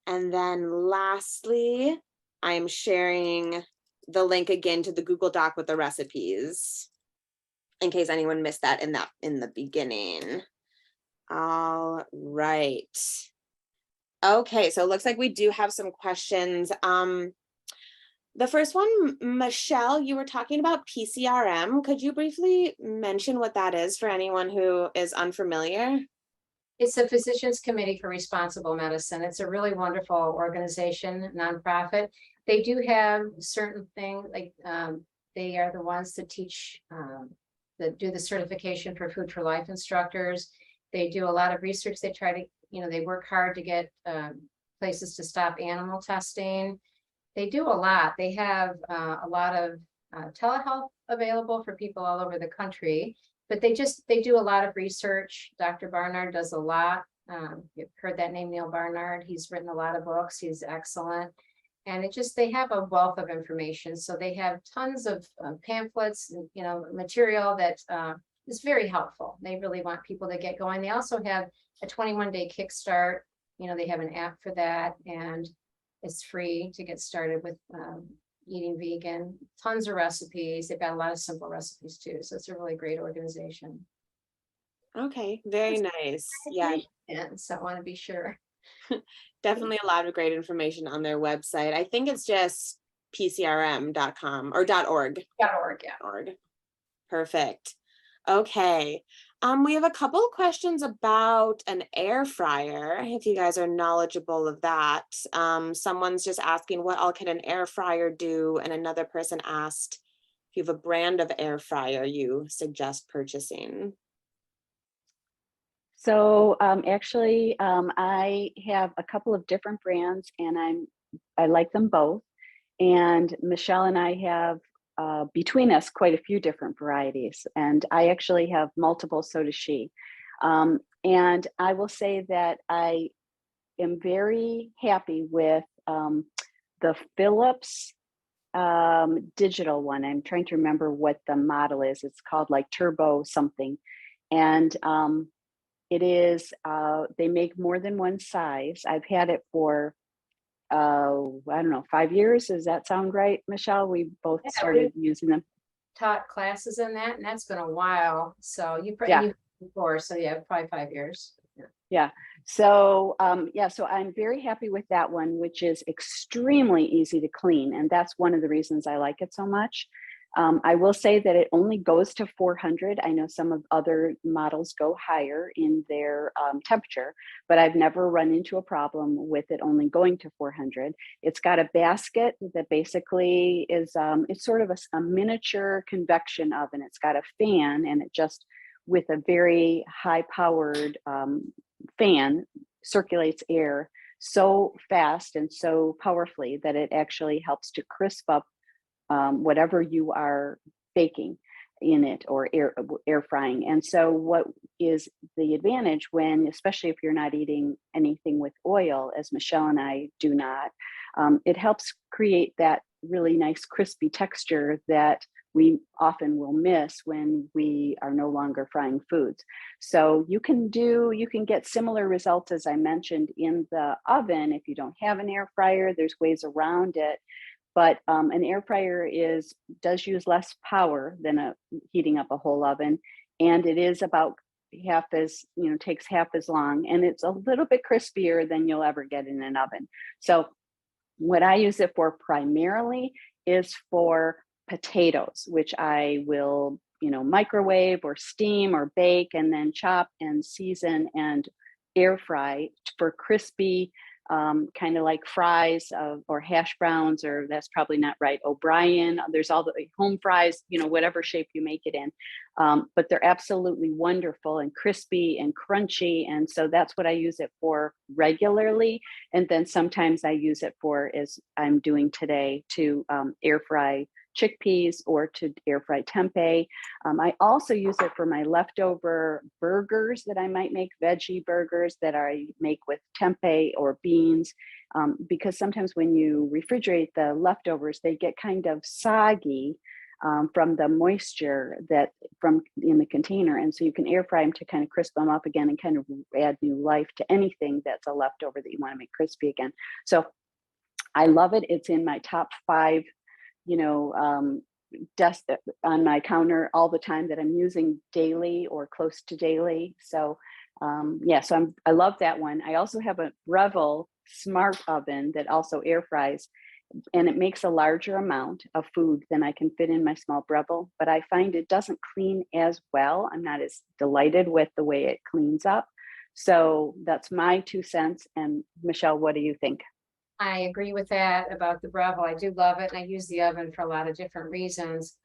And then lastly, I'm sharing the link again to the Google Doc with the recipes, in case anyone missed that in the beginning. All right. Okay, so it looks like we do have some questions. The first one, Michele, you were talking about PCRM. Could you briefly mention what that is for anyone who is unfamiliar? It's the Physicians Committee for Responsible Medicine. It's a really wonderful organization, nonprofit. They do have certain things, like they are the ones that teach, that do the certification for Food for Life instructors. They do a lot of research. They try to, you know, they work hard to get places to stop animal testing. They do a lot. They have a lot of telehealth available for people all over the country, but they do a lot of research. Dr. Barnard does a lot. You've heard that name, Neil Barnard. He's written a lot of books. He's excellent. And they have a wealth of information. So they have tons of pamphlets, and, you know, material that is very helpful. They really want people to get going. They also have a 21-day kickstart. You know, they have an app for that, and it's free to get started with eating vegan. Tons of recipes. They've got a lot of simple recipes too. So it's a really great organization. Okay, very nice. Yeah. And so I want to be sure. Definitely a lot of great information on their website. I think it's just pcrm.com or .org. .org, yeah. .org. Perfect. Okay. We have a couple of questions about an air fryer, if you guys are knowledgeable of that. Someone's just asking, what all can an air fryer do? And another person asked if you have a brand of air fryer you suggest purchasing. So actually, I have a couple of different brands, and I like them both. And Michele and I have between us quite a few different varieties, and I actually have multiple, so does she. And I will say that I am very happy with the Philips digital one. I'm trying to remember what the model is. It's called like Turbo something. And it is, they make more than one size. I've had it for, I don't know, 5 years. Does that sound right, Michele? We both Yeah, started using them. Taught classes in that, and that's been a while. So you Yeah. probably before, so yeah, probably 5 years. Yeah. Yeah. So, yeah, so I'm very happy with that one, which is extremely easy to clean. And that's one of the reasons I like it so much. I will say that it only goes to 400. I know some of other models go higher in their temperature, but I've never run into a problem with it only going to 400. It's got a basket that basically is, it's sort of a miniature convection oven. It's got a fan, and it just, with a very high powered fan, circulates air so fast and so powerfully that it actually helps to crisp up whatever you are baking in it, or air frying. And so what is the advantage when, especially if you're not eating anything with oil, as Michele and I do not, it helps create that really nice crispy texture that we often will miss when we are no longer frying foods. So you can get similar results, as I mentioned, in the oven. If you don't have an air fryer, there's ways around it. But an air fryer does use less power than heating up a whole oven, and it is about half as, takes half as long, and it's a little bit crispier than you'll ever get in an oven. So what I use it for primarily is for potatoes, which I will, microwave or steam or bake, and then chop and season and air fry for crispy, kind of like fries or hash browns, or that's probably not right, O'Brien. There's all the home fries, whatever shape you make it in. But they're absolutely wonderful and crispy and crunchy. And so that's what I use it for regularly. And then sometimes I use it for, as I'm doing today, to air fry chickpeas or to air fry tempeh. I also use it for my leftover burgers that I might make, veggie burgers that I make with tempeh or beans, because sometimes when you refrigerate the leftovers, they get kind of soggy from the moisture from in the container. And so you can air fry them to kind of crisp them up again and kind of add new life to anything that's a leftover that you want to make crispy again. So I love it. It's in my top 5 desk on my counter all the time that I'm using daily or close to daily. So yeah, so I love that one. I also have a Breville smart oven that also air fries, and it makes a larger amount of food than I can fit in my small Breville, but I find it doesn't clean as well. I'm not as delighted with the way it cleans up. So that's my 2 cents. And Michele, what do you think? I agree with that about the Breville. I do love it, and I use the oven for a lot of different reasons.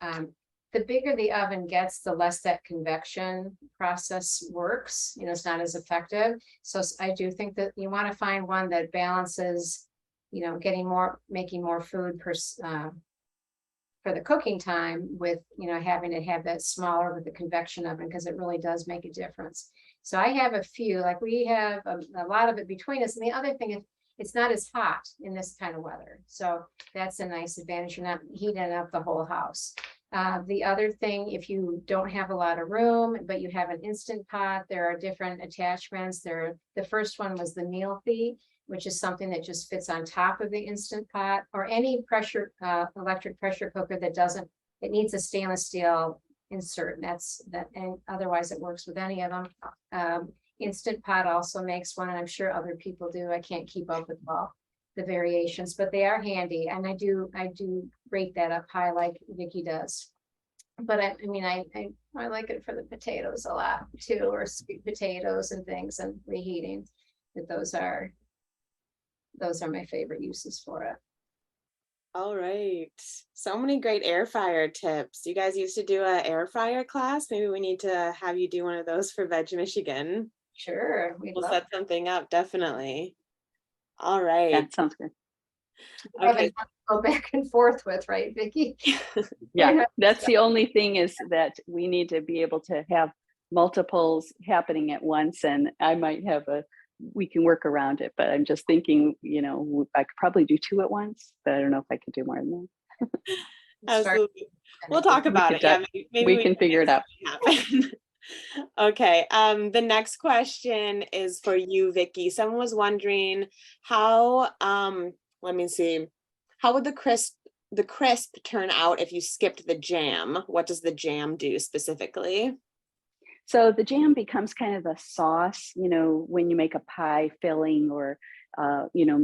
The bigger the oven gets, the less that convection process works. It's not as effective. So I do think that you want to find one that balances, making more food for the cooking time with, having to have that smaller with the convection oven, because it really does make a difference. So I have a few, like we have a lot of it between us. And the other thing is, it's not as hot in this kind of weather. So that's a nice advantage. You're not heating up the whole house. The other thing, if you don't have a lot of room, but you have an Instant Pot, there are different attachments. The first one was the Mealthy, which is something that just fits on top of the Instant Pot, or any electric pressure cooker it needs a stainless steel insert. And otherwise it works with any of them. Instant Pot also makes one, and I'm sure other people do. I can't keep up with all the variations, but they are handy, and I do rate that up high like Vicki does. But I like it for the potatoes a lot too, or sweet potatoes and things, and reheating. But those are my favorite uses for it. All right. So many great air fryer tips. You guys used to do an air fryer class. Maybe we need to have you do one of those for VegMichigan. Sure. We'll set something up, definitely. All right. That sounds good. Okay. Go back and forth with, right, Vicki? Yeah, that's the only thing, is that we need to be able to have multiples happening at once, and I might have we can work around it, but I'm just thinking, I could probably do 2 at once, but I don't know if I could do more than that. Absolutely. We'll talk about it. Yeah, maybe we can figure it out. Happen. Okay. The next question is for you, Vicki. Someone was wondering how, let me see, how would the crisp turn out if you skipped the jam? What does the jam do specifically? So the jam becomes kind of a sauce, when you make a pie filling, or,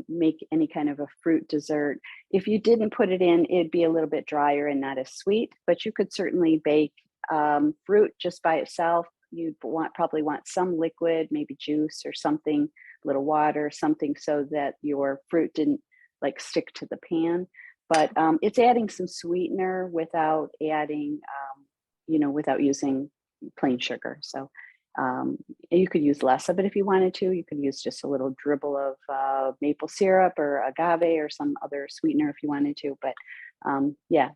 make any kind of a fruit dessert. If you didn't put it in, it'd be a little bit drier and not as sweet, but you could certainly bake fruit just by itself. You'd probably want some liquid, maybe juice or something, a little water, something, so that your fruit didn't like stick to the pan. But it's adding some sweetener without adding, without using plain sugar. So you could use less of it if you wanted to. You could use just a little dribble of maple syrup or agave or some other sweetener if you wanted to. But yeah,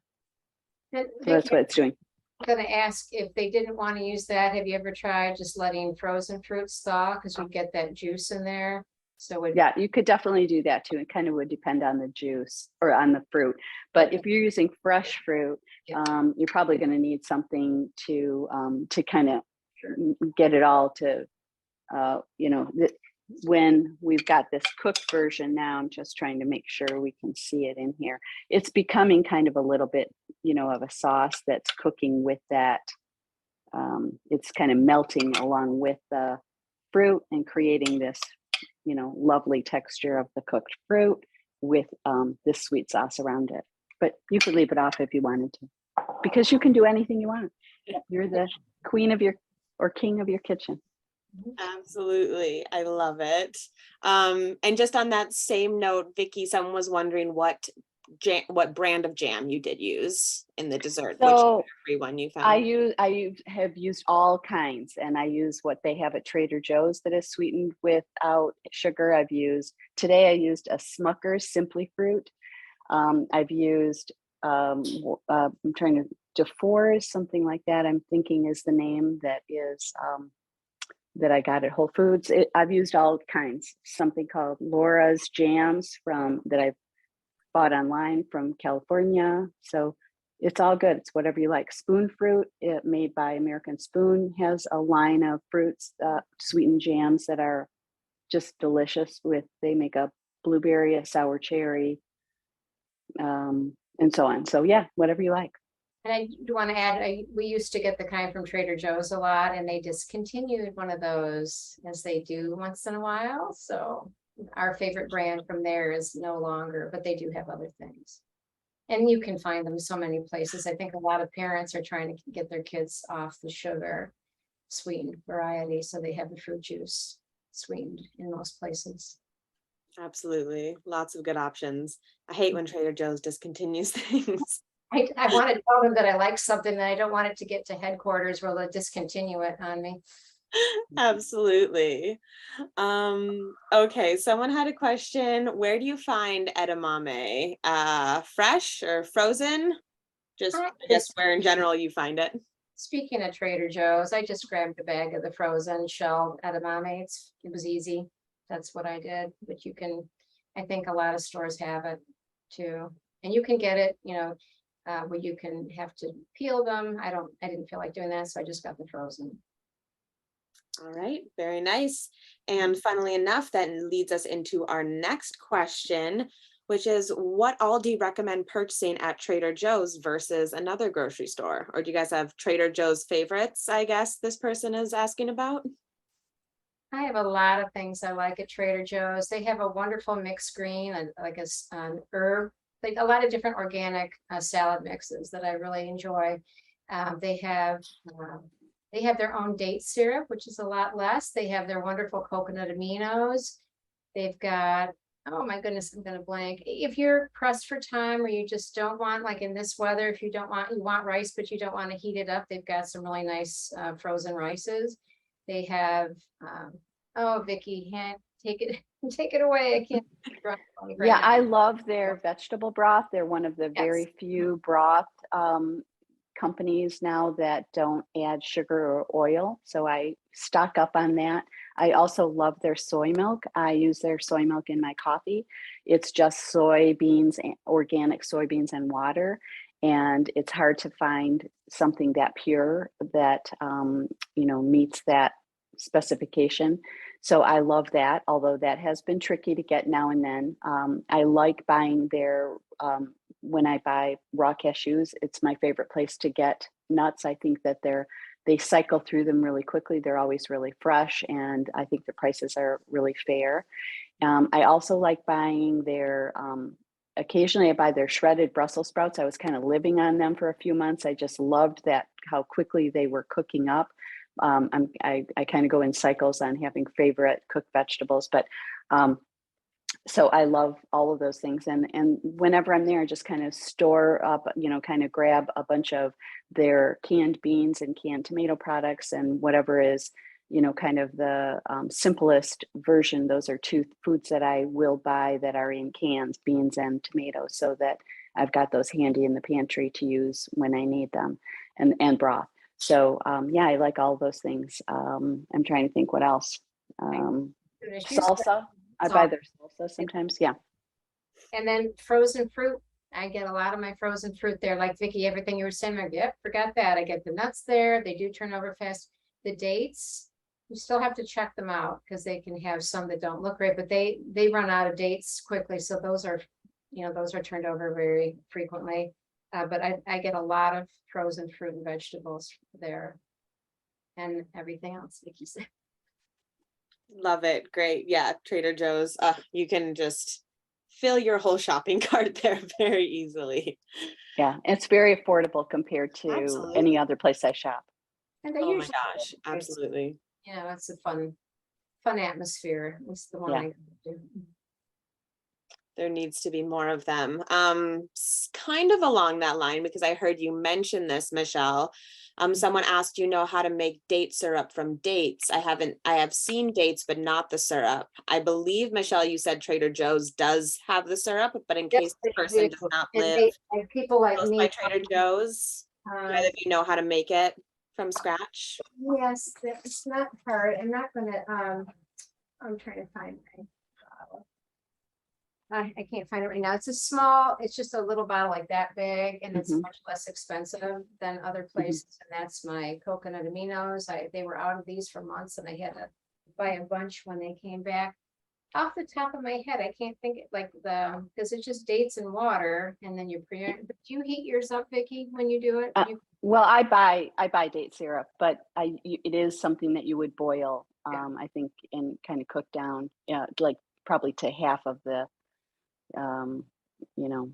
so that's what it's doing. I'm going to ask, if they didn't want to use that, have you ever tried just letting frozen fruits thaw, because you get that juice in there? So yeah, you could definitely do that too. It kind of would depend on the juice or on the fruit. But if you're using fresh fruit, you're probably going to need something to kind of get it all to, when we've got this cooked version now, I'm just trying to make sure we can see it in here. It's becoming kind of a little bit, of a sauce that's cooking with that. It's kind of melting along with the fruit and creating this, lovely texture of the cooked fruit with this sweet sauce around it. But you could leave it off if you wanted to, because you can do anything you want. You're the queen of or king of your kitchen. Absolutely. I love it. And just on that same note, Vicki, someone was wondering what brand of jam you did use in the dessert. So which every one you found? I have used all kinds, and I use what they have at Trader Joe's that is sweetened without sugar. Today I used a Smucker's Simply Fruit. I've used I'm trying to DeForest, something like that, I'm thinking is the name, that is that I got at Whole Foods. I've used all kinds. Something called Laura's Jams that I've bought online from California. So it's all good. It's whatever you like. Spoon Fruit, made by American Spoon, has a line of fruits, sweetened jams that are just delicious. They make a blueberry, a sour cherry, and so on. So yeah, whatever you like. And I do want to add, we used to get the kind from Trader Joe's a lot, and they discontinued one of those, as they do once in a while. So our favorite brand from there is no longer, but they do have other things. And you can find them so many places. I think a lot of parents are trying to get their kids off the sugar sweetened variety, so they have the fruit juice sweetened in most places. Absolutely. Lots of good options. I hate when Trader Joe's discontinues things. I want to tell them that I like something, that I don't want it to get to headquarters where they'll discontinue it on me. Absolutely. Okay, someone had a question. Where do you find edamame? Fresh or frozen? Just I guess where in general you find it. Speaking of Trader Joe's, I just grabbed a bag of the frozen shelled edamame. It was easy. That's what I did. But I think a lot of stores have it too. And you can get it, where you can have to peel them. I didn't feel like doing that, so I just got the frozen. All right, very nice. And funnily enough, that leads us into our next question, which is, what all do you recommend purchasing at Trader Joe's versus another grocery store? Or do you guys have Trader Joe's favorites, I guess this person is asking about? I have a lot of things I like at Trader Joe's. They have a wonderful mixed green, like an herb, like a lot of different organic salad mixes that I really enjoy. They have their own date syrup, which is a lot less. They have their wonderful coconut aminos. They've got, oh my goodness, I'm gonna blank. If you're pressed for time, or you just don't want, like in this weather, if you want rice, but you don't want to heat it up, they've got some really nice frozen rices. They have, oh, Vicki, take it, take it away. I can't. Yeah, I love their vegetable broth. They're one of the very Yes. few broth companies now that don't add sugar or oil. So I stock up on that. I also love their soy milk. I use their soy milk in my coffee. It's just soybeans, organic soybeans and water. And it's hard to find something that pure that, meets that specification. So I love that, although that has been tricky to get now and then. I like buying their, when I buy raw cashews, it's my favorite place to get nuts. I think that they cycle through them really quickly. They're always really fresh, and I think the prices are really fair. I also like buying their, occasionally I buy their shredded Brussels sprouts. I was kind of living on them for a few months. I just loved that, how quickly they were cooking up. I kind of go in cycles on having favorite cooked vegetables, but so I love all of those things. And whenever I'm there, I just kind of store up, kind of grab a bunch of their canned beans and canned tomato products and whatever is, kind of the simplest version. Those are two foods that I will buy that are in cans, beans and tomatoes, so that I've got those handy in the pantry to use when I need them, and broth. So yeah, I like all those things. I'm trying to think what else. Salsa. I buy their salsa sometimes. Yeah. And then frozen fruit. I get a lot of my frozen fruit there. Like Vicki, everything you were saying, like, yep, forgot that. I get the nuts there. They do turn over fast. The dates, you still have to check them out because they can have some that don't look great, but they run out of dates quickly. So those are, those are turned over very frequently. But I get a lot of frozen fruit and vegetables there, and everything else, Vicki said. Love it. Great. Yeah. Trader Joe's. You can just fill your whole shopping cart there very easily. Yeah. It's very affordable compared to Absolutely. any other place I shop. And they Oh my usually, gosh. Absolutely. it's a fun atmosphere. It's the one Yeah. I do. There needs to be more of them. Kind of along that line, because I heard you mention this, Michele. Someone asked, how to make date syrup from dates. I have seen dates, but not the syrup. I believe, Michele, you said Trader Joe's does have the syrup, but in Yes, case the they person do. does not And live and people like close me. by Trader Joe's, either of you know how to make it from scratch? Yes, it's not hard. I'm not gonna, I'm trying to find my bottle. I can't find it right now. It's just a little bottle like that big, and it's Mhm. much less expensive than other places. And that's my coconut aminos. They were out of these for months, and I had to buy a bunch when they came back. Off the top of my head, I can't think because it's just dates and water, and then you pre. Do you heat yours up, Vicki, when you do it? Well, I buy date syrup, but it is something that you would boil, I think, and kind of cook down, like probably to half of the, you know,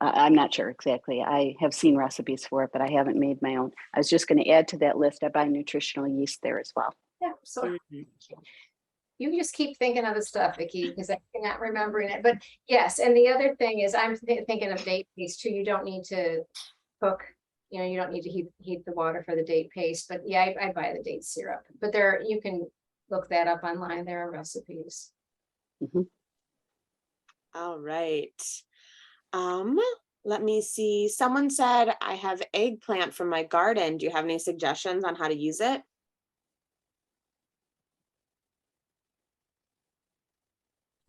I'm not sure exactly. I have seen recipes for it, but I haven't made my own. I was just going to add to that list. I buy nutritional yeast there as well. Yeah, so Mhm. you just keep thinking of the stuff, Vicki, because I cannot remembering it. But yes, and the other thing is I'm thinking of date paste too. You don't need to cook, you don't need to heat the water for the date paste. But yeah, I buy the date syrup. But you can look that up online. There are recipes. Mhm. All right. Let me see. Someone said I have eggplant from my garden. Do you have any suggestions on how to use it?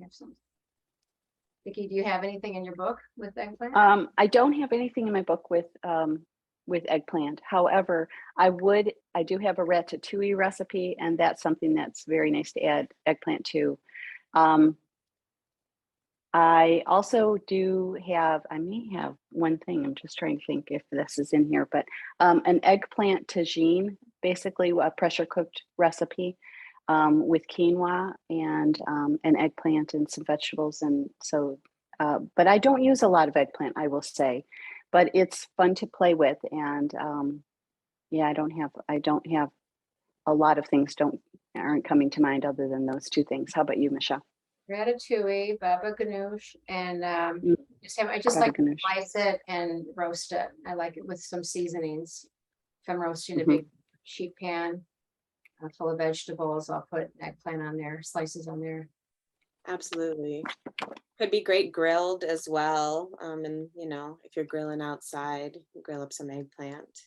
Have some. Vicki, do you have anything in your book with eggplant? I don't have anything in my book with eggplant. However, I do have a ratatouille recipe, and that's something that's very nice to add eggplant to. I also I may have one thing, I'm just trying to think if this is in here, but an eggplant tagine, basically a pressure cooked recipe with quinoa and an eggplant and some vegetables. And so, but I don't use a lot of eggplant, I will say, but it's fun to play with. And yeah, I don't have a lot of things aren't coming to mind other than those two things. How about you, Michele? Ratatouille, baba ganoush, and I just Baba like to ganoush. slice it and roast it. I like it with some seasonings. If I'm roasting a Mhm. big sheet pan full of vegetables, I'll put eggplant on there, slices on there. Absolutely. Could be great grilled as well. And you know, if you're grilling outside, grill up some eggplant.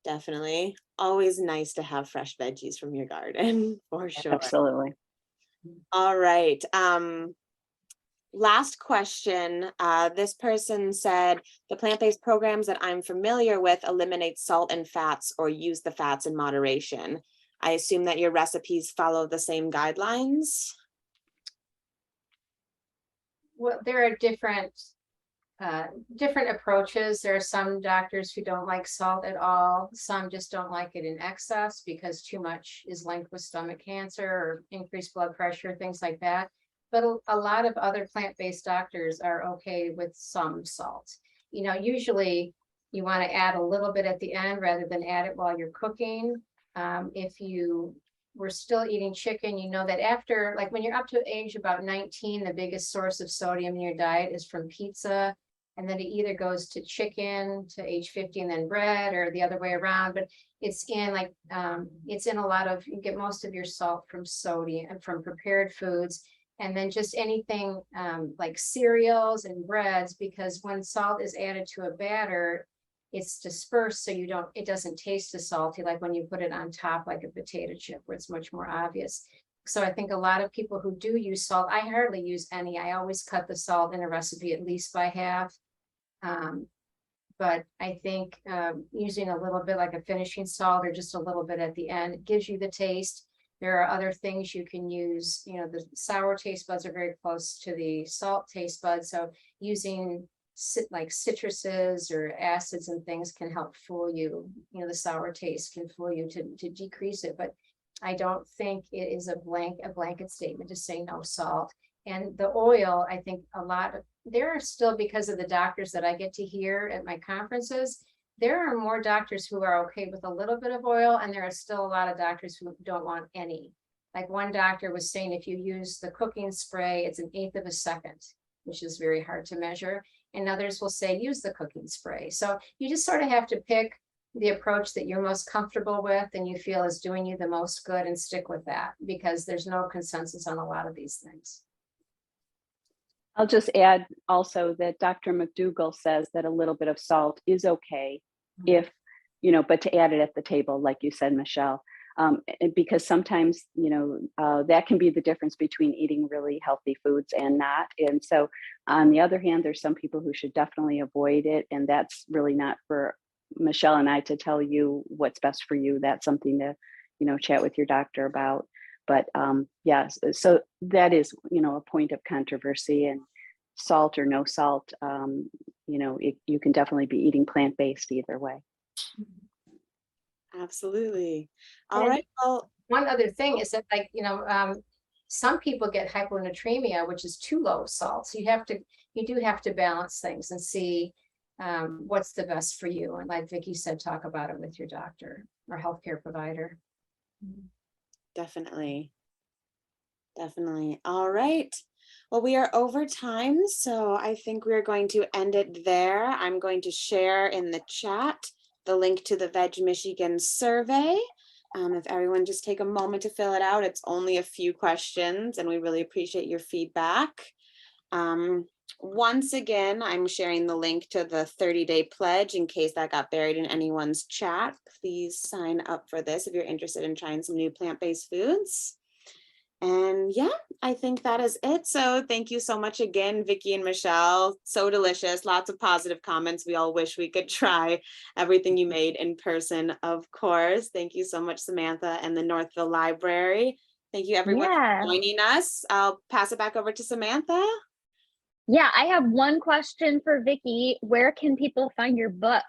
Definitely. Always nice to have fresh veggies from your garden, for sure. Absolutely. All right. Last question. This person said, the plant-based programs that I'm familiar with eliminate salt and fats or use the fats in moderation. I assume that your recipes follow the same guidelines? Well, there are different approaches. There are some doctors who don't like salt at all. Some just don't like it in excess because too much is linked with stomach cancer or increased blood pressure, things like that. But a lot of other plant-based doctors are okay with some salt. You know, usually you want to add a little bit at the end rather than add it while you're cooking. If you were still eating chicken, you know that after, like when you're up to age about 19, the biggest source of sodium in your diet is from pizza. And then it either goes to chicken to age 50 and then bread, or the other way around. But it's in like, it's in a lot of, you get most of your salt from sodium, from prepared foods. And then just anything like cereals and breads, because when salt is added to a batter, it's dispersed, so it doesn't taste as salty like when you put it on top like a potato chip, where it's much more obvious. So I think a lot of people who do use salt, I hardly use any. I always cut the salt in a recipe at least by half. But I think using a little bit like a finishing salt or just a little bit at the end, it gives you the taste. There are other things you can use. You know, the sour taste buds are very close to the salt taste buds. So using like citruses or acids and things can help fool you. You know, the sour taste can fool you to decrease it. But I don't think it is a blanket statement to say no salt. And the oil, I think there are still, because of the doctors that I get to hear at my conferences, there are more doctors who are okay with a little bit of oil, and there are still a lot of doctors who don't want any. Like one doctor was saying, if you use the cooking spray, it's 1/8 of a second, which is very hard to measure. And others will say, use the cooking spray. So you just sort of have to pick the approach that you're most comfortable with and you feel is doing you the most good, and stick with that, because there's no consensus on a lot of these things. I'll just add also that Dr. McDougall says that a little bit of salt is okay if, you know, but to add it at the table, like you said, Michele, because sometimes, you know, that can be the difference between eating really healthy foods and not. And so on the other hand, there's some people who should definitely avoid it. And that's really not for Michele and I to tell you what's best for you. That's something to, you know, chat with your doctor about. But yes, so that is, you know, a point of controversy, and salt or no salt, you know, you can definitely be eating plant-based either way. Absolutely. All right. Well, one other thing is that, like, you know, some people get hyponatremia, which is too low salt. So you do have to balance things and see what's the best for you. And like Vicki said, talk about it with your doctor or healthcare provider. definitely. Definitely. All right. Well, we are over time, so I think we're going to end it there. I'm going to share in the chat the link to the VegMichigan survey. If everyone just take a moment to fill it out, it's only a few questions, and we really appreciate your feedback. Once again, I'm sharing the link to the 30-day pledge in case that got buried in anyone's chat. Please sign up for this if you're interested in trying some new plant-based foods. And yeah, I think that is it. So thank you so much again, Vicki and Michele. So delicious. Lots of positive comments. We all wish we could try everything you made in person, of course. Thank you so much, Samantha and the Northville Library. Thank you everyone for joining us. I'll pass it back over to Samantha. Yeah, I have one question for Vicki. Where can people find your book?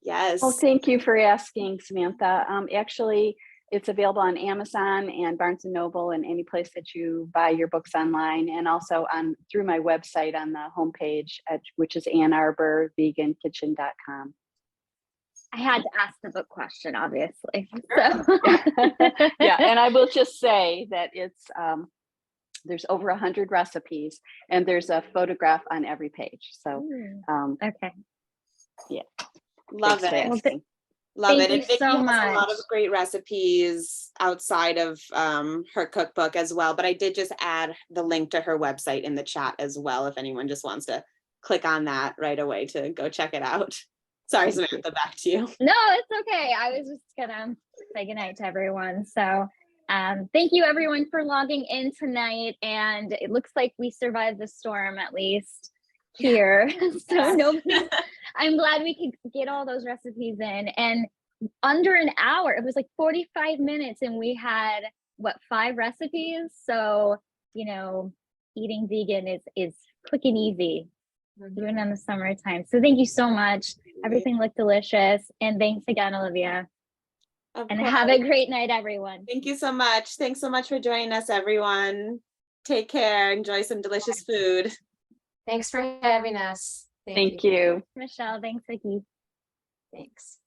Yes. Oh, thank you for asking, Samantha. Actually, it's available on Amazon and Barnes & Noble and any place that you buy your books online, and also through my website on the homepage, which is AnnArborVeganKitchen.com. I had to ask the book question, obviously. Sure. So. Yeah, and I will just say that it's there's over 100 recipes, and there's a photograph on every page. So okay. Yeah. Love it. Love Thank it. And you Vicki so has a lot of much. great recipes outside of her cookbook as well. But I did just add the link to her website in the chat as well, if anyone just wants to click on that right away to go check it out. Sorry, Samantha, back to you. No, it's okay. I was just gonna say goodnight to everyone. So thank you everyone for logging in tonight. And it looks like we survived the storm, at least here. So nobody, I'm glad we could get all those recipes in. And under an hour, it was like 45 minutes and we had what, 5 recipes. So, you know, eating vegan is quick and easy, even in the summertime. So thank you so much. Everything looked delicious. And thanks again, Olivia. Of And course. have a great night, everyone. Thank you so much. Thanks so much for joining us, everyone. Take care. Enjoy some delicious food. Thanks for having us. Thank you. Michelle, thanks, Vicki. Thanks.